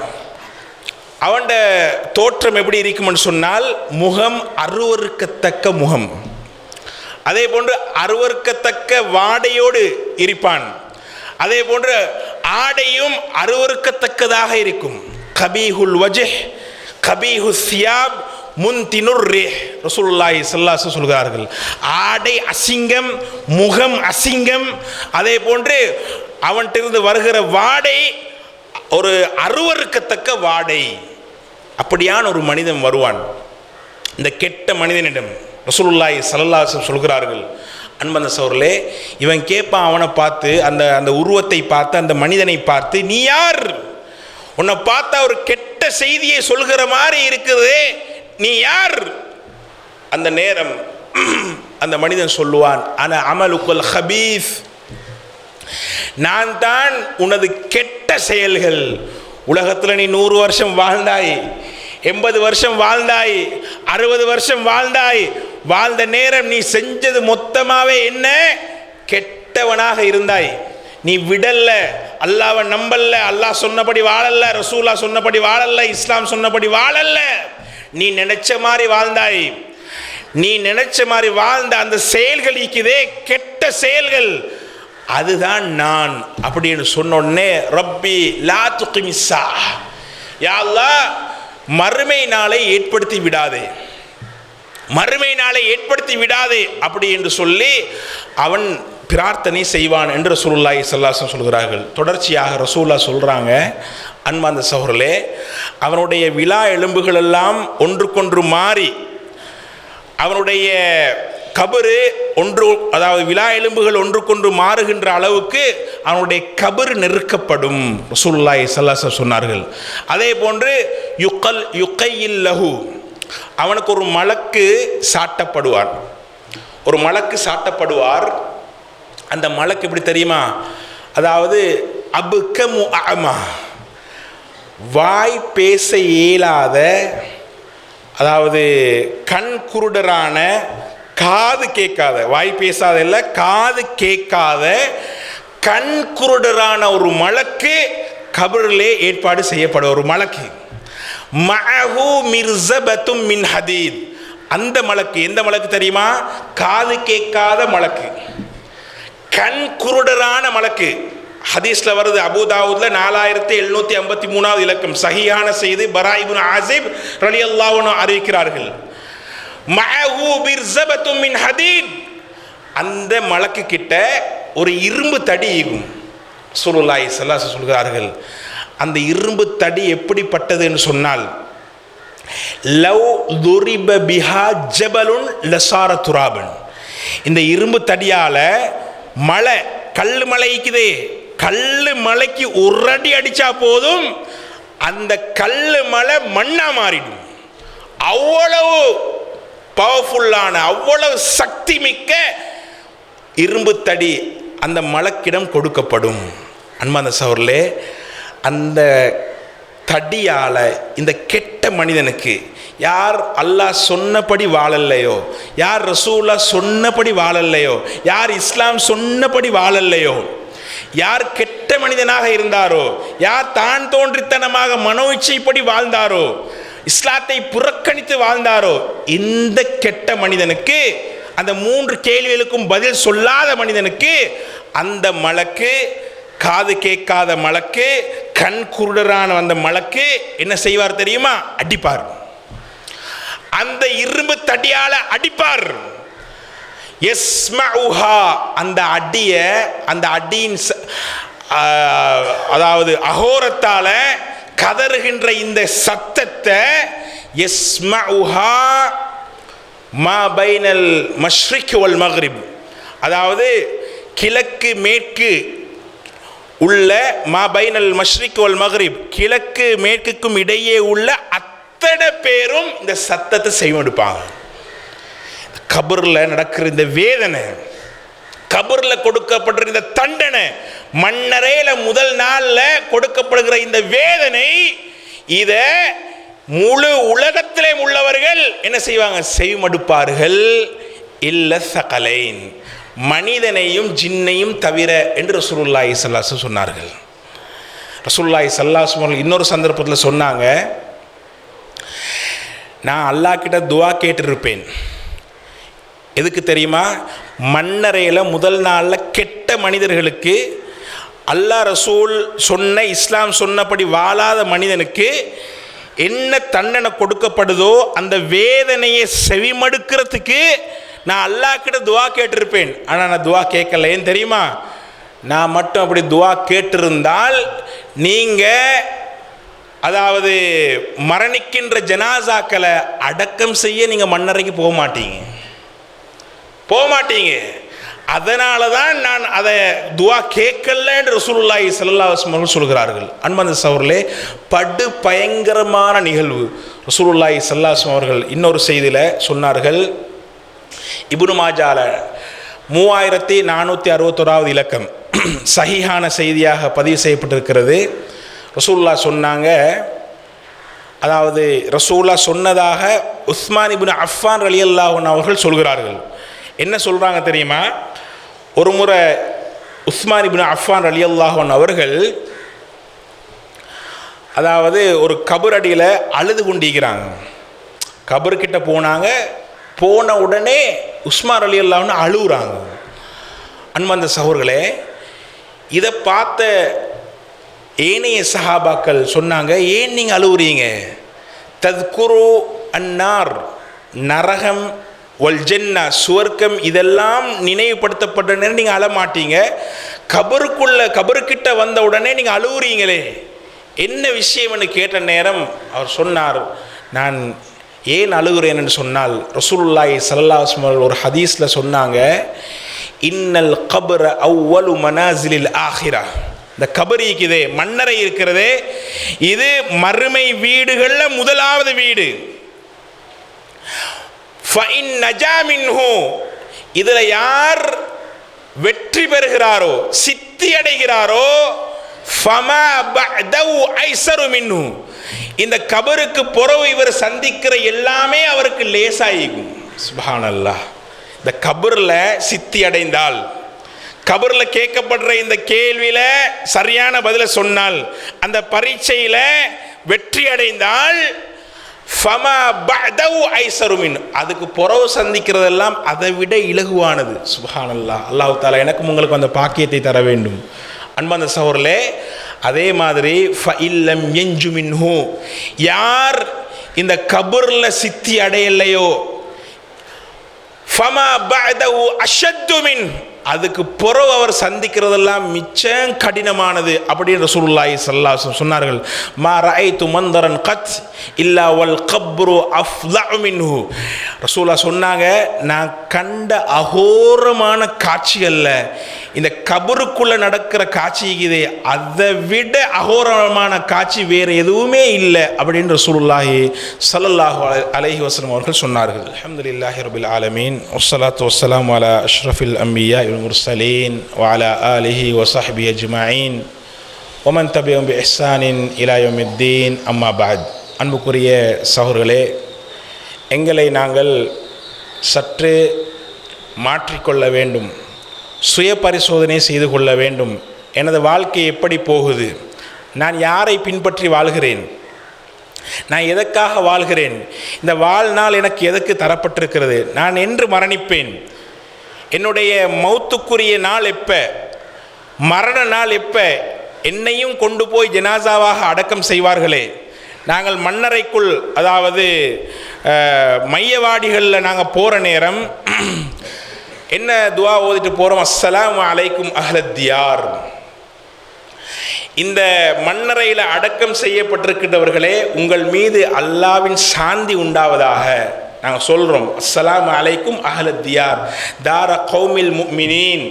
அவன் தோற்றம் எப்படி இருக்கும்னு சொன்னால், முகம் அருவருக்கத்தக்க முகம், அதே போன்று அருவருக்கத்தக்க வாடையோடு இருப்பான். அதே போன்று ஆடையும் அருவருக்கத்தக்கதாக இருக்கும். கபீஹுல் வஜஹ் கபீஹு சியாப் முன்தினுர் ரீஹ், ரசூலுல்லாஹி ஸல்லல்லாஹு அலைஹி வஸல்லம் சொல்கிறார்கள், ஆடை அசிங்கம், முகம் அசிங்கம், அதே போன்று அவன்கிட்ட வருகிற வாடை ஒரு அருவருக்கத்தக்க வாடை. அப்படியான ஒரு மனிதன் வருவான். இந்த கெட்ட மனிதனிடம் ரசூலுல்லாஹி ஸல்லல்லாஹு அலைஹி வஸல்லம் சொல்கிறார்கள், அன்பந்த சகோதரர்களே, இவன் கேட்பான் அவனை பார்த்து, அந்த உருவத்தை பார்த்து, அந்த மனிதனை பார்த்து, நீ யார்? உன்னை பார்த்தா ஒரு கெட்ட செய்தியை சொல்கிற மாதிரி இருக்குது, நீ யார்? அந்த நேரம் அந்த மனிதன் சொல்லுவான், அன அமலுக்குல் ஹபீஸ், நான் தான் உனது கெட்ட செயல்கள். உலகத்தில் நீ 100 வருஷம் வாழ்ந்தாய், 80 வருஷம் வாழ்ந்தாய், 60 வருஷம் வாழ்ந்தாய். வாழ்ந்த நேரம் நீ செஞ்சது மொத்தமாவே என்ன? கெட்டவனாக இருந்தாய். நீ விடல்ல, அல்லாஹ்வை நம்பல்ல, அல்லாஹ் சொன்னபடி வாழல்ல, ரசூலா சொன்னபடி வாழல்ல, இஸ்லாம் சொன்னபடி வாழல்ல. நீ நினைச்ச மாதிரி வாழ்ந்தாய். நீ நினைச்ச மாதிரி வாழ்ந்த அந்த செயல்கள் இருக்குதே, கெட்ட செயல்கள், அதுதான் நான் அப்படின்னு சொன்ன உடனே, ரப்பி லா துகிமிஸ்ஸா, யா அல்லாஹ் மறுமை நாளை ஏற்படுத்தி விடாதே, மறுமை நாளை ஏற்படுத்தி விடாதே அப்படி என்று சொல்லி அவன் பிரார்த்தனை செய்வான் என்று ரசூலுல்லாஹி ஸல்லல்லாஹு அலைஹி வஸல்லம் சொல்கிறார்கள். தொடர்ச்சியாக ரசூலுல்லாஹ் சொல்கிறாங்க, அன்பார்ந்த சகோதரர்களே, அவனுடைய விலா எலும்புகள் எல்லாம் ஒன்றுக்கொன்று மாறி, அவனுடைய கபரு ஒன்று, அதாவது விலா எலும்புகள் ஒன்றுக்கொன்று மாறுகின்ற அளவுக்கு அவனுடைய கபரு நெருக்கப்படும் ரசூலுல்லாஹி ஸல்லல்லாஹு அலைஹி வஸல்லம் சொன்னார்கள். அதே போன்று யுகையில் லஹு, அவனுக்கு ஒரு மலக்கு சாட்டப்படுவார், ஒரு மலக்கு சாட்டப்படுவார். அந்த மலக்கு எப்படி தெரியுமா? அதாவது அபுகமு அமா, வாய் பேச இயலாத, அதாவது கண் குருடரான, காது கேட்காத, வாய் பேசாத இல்லை, காது கேட்காத கண் குருடரான ஒரு மலக்கு கபரிலே ஏற்பாடு செய்யப்படும். ஒரு மலக்கு மஅஹு மிர்ஸபத்தும் மின் ஹதீத். அந்த மலக்கு எந்த மலக்கு தெரியுமா? காது கேட்காத மலக்கு, கண் குருடரான மலக்கு. ஹதீஸ்ல வருது, அபூதாவூத்ல 4753வது இலக்கம், சஹீஹான செய்தி, பரா இப்னு ஆசிப் ரலியல்லாஹு அன்ஹு அறிவிக்கிறார்கள். மஅஹு மிர்ஸபத்தும் மின் ஹதீத், அந்த மலக்கு கிட்ட ஒரு இரும்பு தடி இருக்கும். ரசூலுல்லாஹி ஸல்லல்லாஹு அலைஹி வஸல்லம் சொல்கிறார்கள், அந்த இரும்பு தடி எப்படிப்பட்டதுன்னு சொன்னால், லவ் துரிப பிஹா ஜபலுன் லசார துராபன். இந்த இரும்பு தடியால மலை, கல்லு மலைக்குதே, கல்லு மலைக்கு ஒரு அடி அடிச்சா போதும் அந்த கல்லு மலை மண்ணா மாறிடும். அவ்வளவு பவர்ஃபுல்லான, அவ்வளவு சக்தி மிக்க இரும்பு தடி அந்த மலக்கிடம் கொடுக்கப்படும். அன்பார்ந்த சகோதரர்களே, அந்த தடியால இந்த கெட்ட மனிதனுக்கு, யார் அல்லாஹ் சொன்னபடி வாழலையோ, யார் ரசூலா சொன்னபடி வாழலையோ, யார் இஸ்லாம் சொன்னபடி வாழலையோ, யார் கெட்ட மனிதனாக இருந்தாரோ, யார் தான் தோன்றித்தனமாக மனோ இச்சைப்படி வாழ்ந்தாரோ, இஸ்லாத்தை புறக்கணித்து வாழ்ந்தாரோ, இந்த கெட்ட மனிதனுக்கு அந்த 3 கேள்விகளுக்கும் பதில் சொல்லாத மனிதனுக்கு அந்த மலக்கு, காது கேட்காத மலக்கு, கண் குருடரான அந்த மலக்கு என்ன செய்வார் தெரியுமா? அடிப்பார். அந்த இரும்பு தடியால அடிப்பார். யஸ்மஉஹா, அந்த அடியின் அதாவது அகோரத்தால கதறுகின்ற இந்த சத்தத்தை யஸ்மஉஹா மா பைனல் மஷ்ரிக் வல் மக்ரிப், அதாவது கிழக்கு மேற்கு உள்ள மா பைனல் மஷ்ரிக் வல் மக்ரிப், கிழக்கு மேற்குக்கும் இடையே உள்ள அத்தனை பேரும் இந்த சத்தத்தை செய்வெடுப்பாங்க. கபரில் நடக்கிற இந்த வேதனை, கபரில் கொடுக்கப்படுற இந்த தண்டனை, மண்ணறையில முதல் நாளில் கொடுக்கப்படுகிற இந்த வேதனை, இதை முழு உலகத்திலே உள்ளவர்கள் என்ன செய்வாங்க? செய்மடுப்பார்கள். இல்ல சகலைன், மனிதனையும் ஜின்னையும் தவிர என்று ரசூலுல்லாஹி ஸல்லல்லாஹு அலைஹி வஸல்லம் சொன்னார்கள். ரசூலுல்லாஹி ஸல்லல்லாஹு அலைஹி வஸல்லம் இன்னொரு சந்தர்ப்பத்தில் சொன்னாங்க, நான் அல்லாஹ் கிட்ட துவா கேட்டிருப்பேன். எதுக்கு தெரியுமா? மண்ணறையில் முதல் நாளில் கெட்ட மனிதர்களுக்கு, அல்லாஹ் ரசூல் சொன்ன இஸ்லாம் சொன்னபடி வாழாத மனிதனுக்கு என்ன தண்டனை கொடுக்கப்படுதோ அந்த வேதனையை செவிமடுக்கிறதுக்கு நான் அல்லாஹ் கிட்ட துவா கேட்டிருப்பேன். ஆனால் நான் துவா கேட்கல. ஏன் தெரியுமா? நான் மட்டும் அப்படி துவா கேட்டிருந்தால் நீங்கள் அதாவது மரணிக்கின்ற ஜனாசாக்களை அடக்கம் செய்ய நீங்கள் மண்ணறைக்கு போக மாட்டீங்க. அதனால தான் நான் அதை துவா கேட்கல என்று ரசூலுல்லாஹி ஸல்லல்லாஹு அலைஹி வஸல்லம் சொல்கிறார்கள். அன்பார்ந்த சகோதரர்களே, படு பயங்கரமான நிகழ்வு. ரசூலுல்லாஹி ஸல்லல்லாஹு அலைஹி வஸல்லம் அவர்கள் இன்னொரு செய்தியில் சொன்னார்கள், இப்னு மாஜால 3461வது இலக்கம் சஹீஹான செய்தியாக பதிவு செய்யப்பட்டிருக்கிறது. ரசூலுல்லாஹ் சொன்னாங்க, அதாவது ரசூலுல்லாஹ் சொன்னதாக உஸ்மான் இப்னு அஃபான் ரலியல்லாஹு அன்ஹு அவர்கள் சொல்கிறார்கள். என்ன சொல்கிறாங்க தெரியுமா? ஒரு முறை உஸ்மான் இப்னு அஃபான் ரலியல்லாஹு அன்ஹு அவர்கள் அதாவது ஒரு கபர் அடியில் அழுது கொண்டிருக்கிறாங்க. கபர்கிட்ட போனாங்க. போன உடனே உஸ்மான் ரலியல்லாஹு அன்ஹு அழுகுறாங்க. அன்பார்ந்த சகோதரர்களே, இதை பார்த்த ஏனைய சஹாபாக்கள் சொன்னாங்க, ஏன் நீங்கள் அழுகுறீங்க? தத்குரு அன்னார், நரகம், வல் ஜன்னா, சுவர்க்கம், இதெல்லாம் நினைவுபடுத்தப்பட்ட நேரம் நீங்கள் அழமாட்டீங்க. கபருக்கிட்ட வந்த உடனே நீங்கள் அழுகுறீங்களே, என்ன விஷயம்னு கேட்ட நேரம் அவர் சொன்னார், நான் ஏன் அழுகுறேன்னு சொன்னால், ரசூலுல்லாஹி ஸல்லல்லாஹு அலைஹி வஸல்லம் ஒரு ஹதீஸில் சொன்னாங்க, இன்னல் கபர அவ்வலு மனாசிலில் ஆஹிரா, இந்த கபர் இருக்குதே, மண்ணறை இருக்கிறதே, இது மறுமை வீடுகளில் முதலாவது வீடு. ஃபஇன் நஜா மின்ஹு, இதில் யார் வெற்றி பெறுகிறாரோ, சித்தி அடைகிறாரோ, ஃபமா பஅதஹு ஐஸரு மின்ஹு, இந்த கபருக்கு புறவு இவர் சந்திக்கிற எல்லாமே அவருக்கு லேசாயிக்கும். சுப்ஹானல்லாஹ். இந்த கபரில் சித்தி அடைந்தால், கபரில் கேட்கப்படுற இந்த கேள்வியில் சரியான பதிலை சொன்னால், அந்த பரீட்சையில் வெற்றி அடைந்தால் ஃபமா பஅதஹு ஐஸரு மின்ஹு, அதுக்கு புறவு சந்திக்கிறதெல்லாம் அதை விட இலகுவானது. சுப்ஹானல்லாஹ். அல்லாஹ் தஆலா எனக்கும் உங்களுக்கு அந்த பாக்கியத்தை தர வேண்டும். அன்பார்ந்த சகோதரர்களே, அதே மாதிரி ஃபஇல்லம் யன்ஜு மின்ஹு, யார் இந்த கபரில் சித்தி அடையலையோ, ஃபமா பஅதஹு அஷத்து மின்ஹு, அதுக்கு புறவு அவர் சந்திக்கிறதெல்லாம் மிச்சம் கடினமானது அப்படின்னு ரசூலுல்லாஹி ஸல்லல்லாஹு அலைஹி வஸல்லம் சொன்னார்கள். மா ரஅய்து மந்தரன் கத் இல்லா வல் கப்ரு அஃலஉ மின்ஹு. ரசூலுல்லாஹ் சொன்னாங்க, நான் கண்ட அகோரமான காட்சிகளில் இந்த கபருக்குள்ளே நடக்கிற காட்சி இதே, அதை விட அகோரமான காட்சி வேறு எதுவுமே இல்லை அப்படின்னு ரசூலுல்லாஹி ஸல்லல்லாஹு அலைஹி வஸல்லம் அவர்கள் சொன்னார்கள். அல்ஹம்துலில்லாஹி ரப்பில் ஆலமீன், வஸ்ஸலாத்து வஸ்ஸலாமு அலா அஷ்ரஃபில் அன்பியா வல் முர்சலீன் வ அலா ஆலிஹி வ ஸஹ்பிஹி அஜ்மஈன் வ மன் தபிஅஹும் பி இஹ்சானின் இலா யௌமித்தீன். அம்மா பஅத். அன்புக்குரிய சகோதரர்களே, எங்களை நாங்கள் சற்று மாற்றிக்கொள்ள வேண்டும், சுய பரிசோதனை செய்து கொள்ள வேண்டும். எனது வாழ்க்கை எப்படி போகுது? நான் யாரை பின்பற்றி வாழ்கிறேன்? நான் எதற்காக வாழ்கிறேன், இந்த வாழ்நாள் எனக்கு எதற்கு தரப்பட்டிருக்கிறது, நான் என்று மரணிப்பேன், என்னுடைய மௌத்துக்குரிய நாள் எப்போ, மரண நாள் எப்போ, என்னையும் கொண்டு போய் ஜனாசாவாக அடக்கம் செய்வார்களே, நாங்கள் மண்ணறைக்குள் அதாவது மையவாடிகளில் நாங்கள் போகிற நேரம் என்ன துவா ஓதிட்டு போகிறோம், அஸ்ஸலாமு அலைக்கும் அஹ்லத்தியார், இந்த மண்ணறையில் அடக்கம் செய்யப்பட்டிருக்கின்றவர்களே உங்கள் மீது அல்லாவின் சாந்தி உண்டாவதாக நாங்கள் சொல்கிறோம். அஸ்ஸலாமு அலைக்கும் அஹ்லத்தியார் தார கௌமில் முஃமினீன்,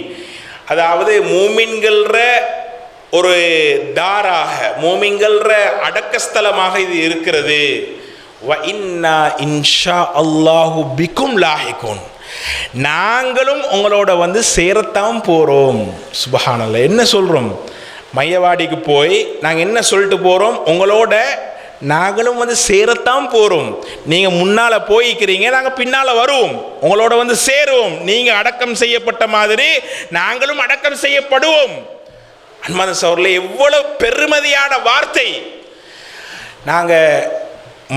அதாவது மூமின்கிற ஒரு தாராக, மூமின்கிற அடக்கஸ்தலமாக இது இருக்கிறது. வ இன்னா இன்ஷா அல்லாஹு பிக்கும் லாஹிகூன், நாங்களும் உங்களோட வந்து சேரத்தான் போகிறோம். சுப்ஹானல்லாஹ். என்ன சொல்கிறோம், மையவாடிக்கு போய் நாங்கள் என்ன சொல்லிட்டு போகிறோம், உங்களோட நாங்களும் வந்து சேரத்தான் போகிறோம். நீங்கள் முன்னால் போய்க்கிறீங்க, நாங்கள் பின்னால் வருவோம், உங்களோட வந்து சேருவோம். நீங்கள் அடக்கம் செய்யப்பட்ட மாதிரி நாங்களும் அடக்கம் செய்யப்படுவோம். அன்பான சகோதரர்களே, எவ்வளவு பெருமதியான வார்த்தை. நாங்கள்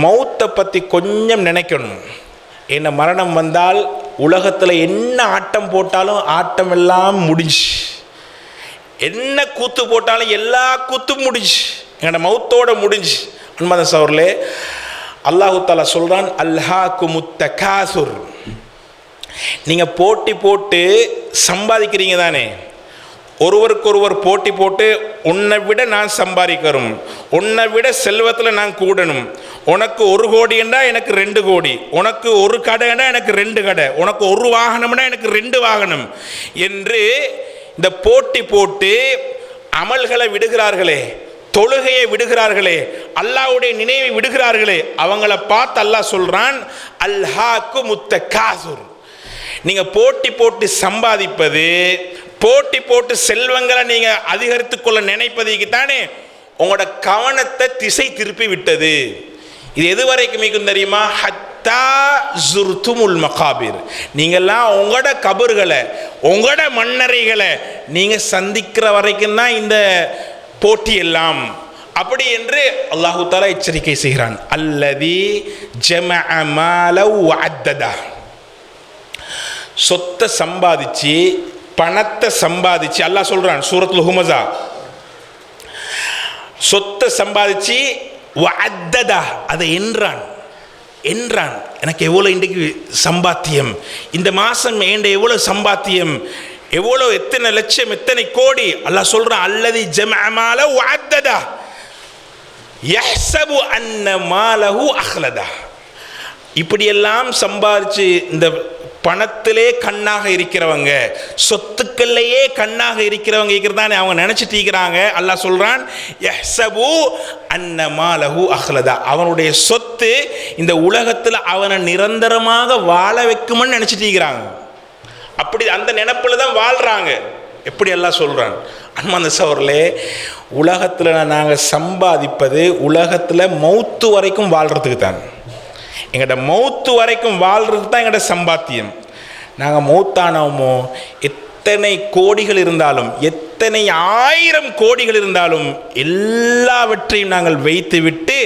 மௌத்தை பற்றி கொஞ்சம் நினைக்கணும். என்ன மரணம் வந்தால் உலகத்தில் என்ன ஆட்டம் போட்டாலும் ஆட்டம் எல்லாம் முடிஞ்சு, என்ன கூத்து போட்டாலும் எல்லா கூத்தும் முடிஞ்சு, எங்களோட மௌத்தோட முடிஞ்சு. அன்பான சகோதரர்களே, அல்லாஹு தஆலா சொல்கிறான், அல்ஹாக்குமுத் தகாசுர், நீங்கள் போட்டி போட்டு சம்பாதிக்கிறீங்க தானே, ஒருவருக்கொருவர் போட்டி போட்டு உன்னை விட நான் சம்பாதிக்கணும், உன்னை விட செல்வத்தில் நான் கூடணும், உனக்கு 1 கோடி என்றால் எனக்கு 2 கோடி, உனக்கு 1 கடைன்னா எனக்கு 2 கடை, உனக்கு 1 வாகனம்னா எனக்கு 2 வாகனம் என்று இந்த போட்டி போட்டு அமல்களை விடுகிறார்களே, தொழுகையை விடுகிறார்களே, அல்லாஹ்வுடைய நினைவை விடுகிறார்களே, அவங்கள பார்த்து அல்லாஹ் சொல்கிறான், அல்ஹாக்குமுத் தகாசுர், நீங்கள் போட்டி போட்டு சம்பாதிப்பது, போட்டி போட்டு செல்வங்களை நீங்கள் அதிகரித்து கொள்ள நினைப்பதுக்கு தானே உங்களோட கவனத்தை திசை திருப்பி விட்டது. இது எது வரைக்கும் மிகும் தெரியுமா, ஹத்தா ஜுர்துமுல் மகாபிர், நீங்கள்லாம் உங்களோட கபர்களை, உங்களோட மண்ணறைகளை நீங்கள் சந்திக்கிற வரைக்கும் தான் இந்த போட்டி எல்லாம். அப்படி என்று அல்லாஹு தஆலா எச்சரிக்கை செய்கிறான். அல்லதி ஜமஅ மாலவ் வஅத்ததா, சொத்தை சம்பாதிச்சு பணத்தை சம்பாதிச்சு, அல்லாஹ் சொல்கிறான் சூரத்துல் ஹுமஸா, சொத்தை சம்பாதிச்சு வஅத்ததா, அதை என்றான் எனக்கு எவ்வளோ இன்றைக்கு சம்பாத்தியம், இந்த மாதம் ஏண்ட எவ்வளோ சம்பாத்தியம், எவ்வளோ எத்தனை லட்சம் எத்தனை கோடி. அல்லாஹ் சொல்கிறான், அல்லதி ஜமஅ மாலவ் வஅத்ததா யஹ்ஸபு அன்ன மாலஹு அஹ்லதா, இப்படியெல்லாம் சம்பாதிச்சு இந்த பணத்திலே கண்ணாக இருக்கிறவங்க, சொத்துக்கள்லையே கண்ணாக இருக்கிறவங்க இருக்கிறதானே அவங்க நினச்சிட்டு இருக்கிறாங்க. அல்லாஹ் சொல்கிறான், யஹ்ஸபு அன்ன மாலஹு அஹ்லதா, அவனுடைய சொத்து இந்த உலகத்தில் அவனை நிரந்தரமாக வாழ வைக்கும்னு நினச்சிட்டு இருக்கிறாங்க. அப்படி அந்த நினைப்பில் தான் வாழ்கிறாங்க. எப்படி எல்லாம் சொல்கிறான். அன்பான சகோதரர்களே, உலகத்தில் நாங்கள் சம்பாதிப்பது உலகத்தில் மௌத்து வரைக்கும் வாழ்கிறதுக்கு தான். எங்கள்ட மௌத்து வரைக்கும் வாழ்கிறது தான் எங்கள்ட சம்பாத்தியம். நாங்கள் மௌத்தானோமோ, எத்தனை கோடிகள் இருந்தாலும், எத்தனை 1000 கோடிகள் இருந்தாலும் எல்லாவற்றையும் நாங்கள் வைத்து விட்டு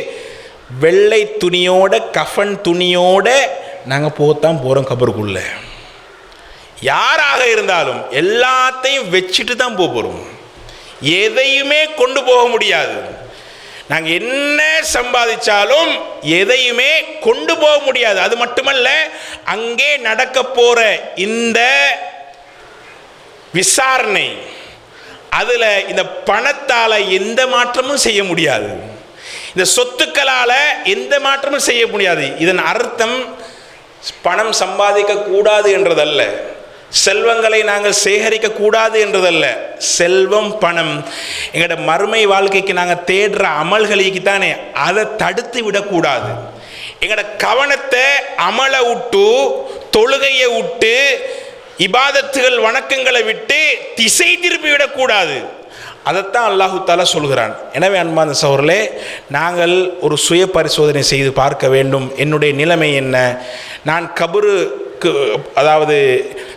வெள்ளை துணியோட, கஃபன் துணியோட நாங்கள் போகத்தான் போகிறோம் கபருக்குள்ள. யாராக இருந்தாலும் எல்லாத்தையும் வச்சுட்டு தான் போகிறோம். எதையுமே கொண்டு போக முடியாது. நாங்கள் என்ன சம்பாதிச்சாலும் எதையுமே கொண்டு போக முடியாது. அது மட்டுமல்ல, அங்கே நடக்க போகிற இந்த விசாரணை, அதில் இந்த பணத்தால் எந்த மாற்றமும் செய்ய முடியாது, இந்த சொத்துக்களால் எந்த மாற்றமும் செய்ய முடியாது. இதன் அர்த்தம் பணம் சம்பாதிக்க கூடாது என்றதல்ல, செல்வங்களை நாங்கள் சேகரிக்க கூடாது என்றதல்ல. செல்வம் பணம் எங்களோட மறுமை வாழ்க்கைக்கு நாங்கள் தேடுற அமல்களுக்கு தானே, அதை தடுத்து விடக்கூடாது. எங்களோட கவனத்தை அமலை விட்டு, தொழுகையை விட்டு, இபாதத்துகள் வணக்கங்களை விட்டு திசை திருப்பி விடக்கூடாது. அதைத்தான் அல்லாஹு தஆலா சொல்கிறான். எனவே அன்பான சகோதரர்களே, நாங்கள் ஒரு சுய பரிசோதனை செய்து பார்க்க வேண்டும். என்னுடைய நிலைமை என்ன, நான் அதாவது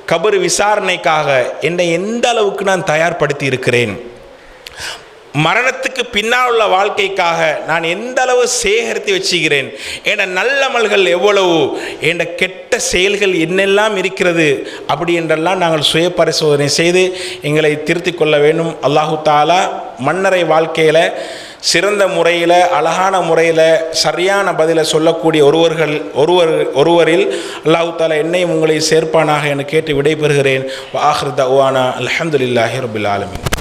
கபரு விசாரணைக்காக என்னை எந்த அளவுக்கு நான் தயார்படுத்தி இருக்கிறேன். மரணத்துக்கு பின்னால் உள்ள வாழ்க்கைக்காக நான் எந்த அளவு சேகரித்து வச்சுக்கிறேன், என் நல்லமல்கள் எவ்வளவு, என் கெட்ட செயல்கள் என்னெல்லாம் இருக்கிறது, அப்படி என்றெல்லாம் நாங்கள் சுய பரிசோதனை செய்து எங்களை திருத்திக் கொள்ள வேண்டும். அல்லாஹு தாலா மன்னரை வாழ்க்கையில் சிறந்த முறையில், அழகான முறையில், சரியான பதிலை சொல்லக்கூடிய ஒருவரில் அல்லாஹு தாலா என்னையும் உங்களை சேர்ப்பானாக என கேட்டு விடைபெறுகிறேன். வ ஆஹிரு தஅவானா அல்ஹம்துலில்லாஹி ரப்பில் ஆலமீன்.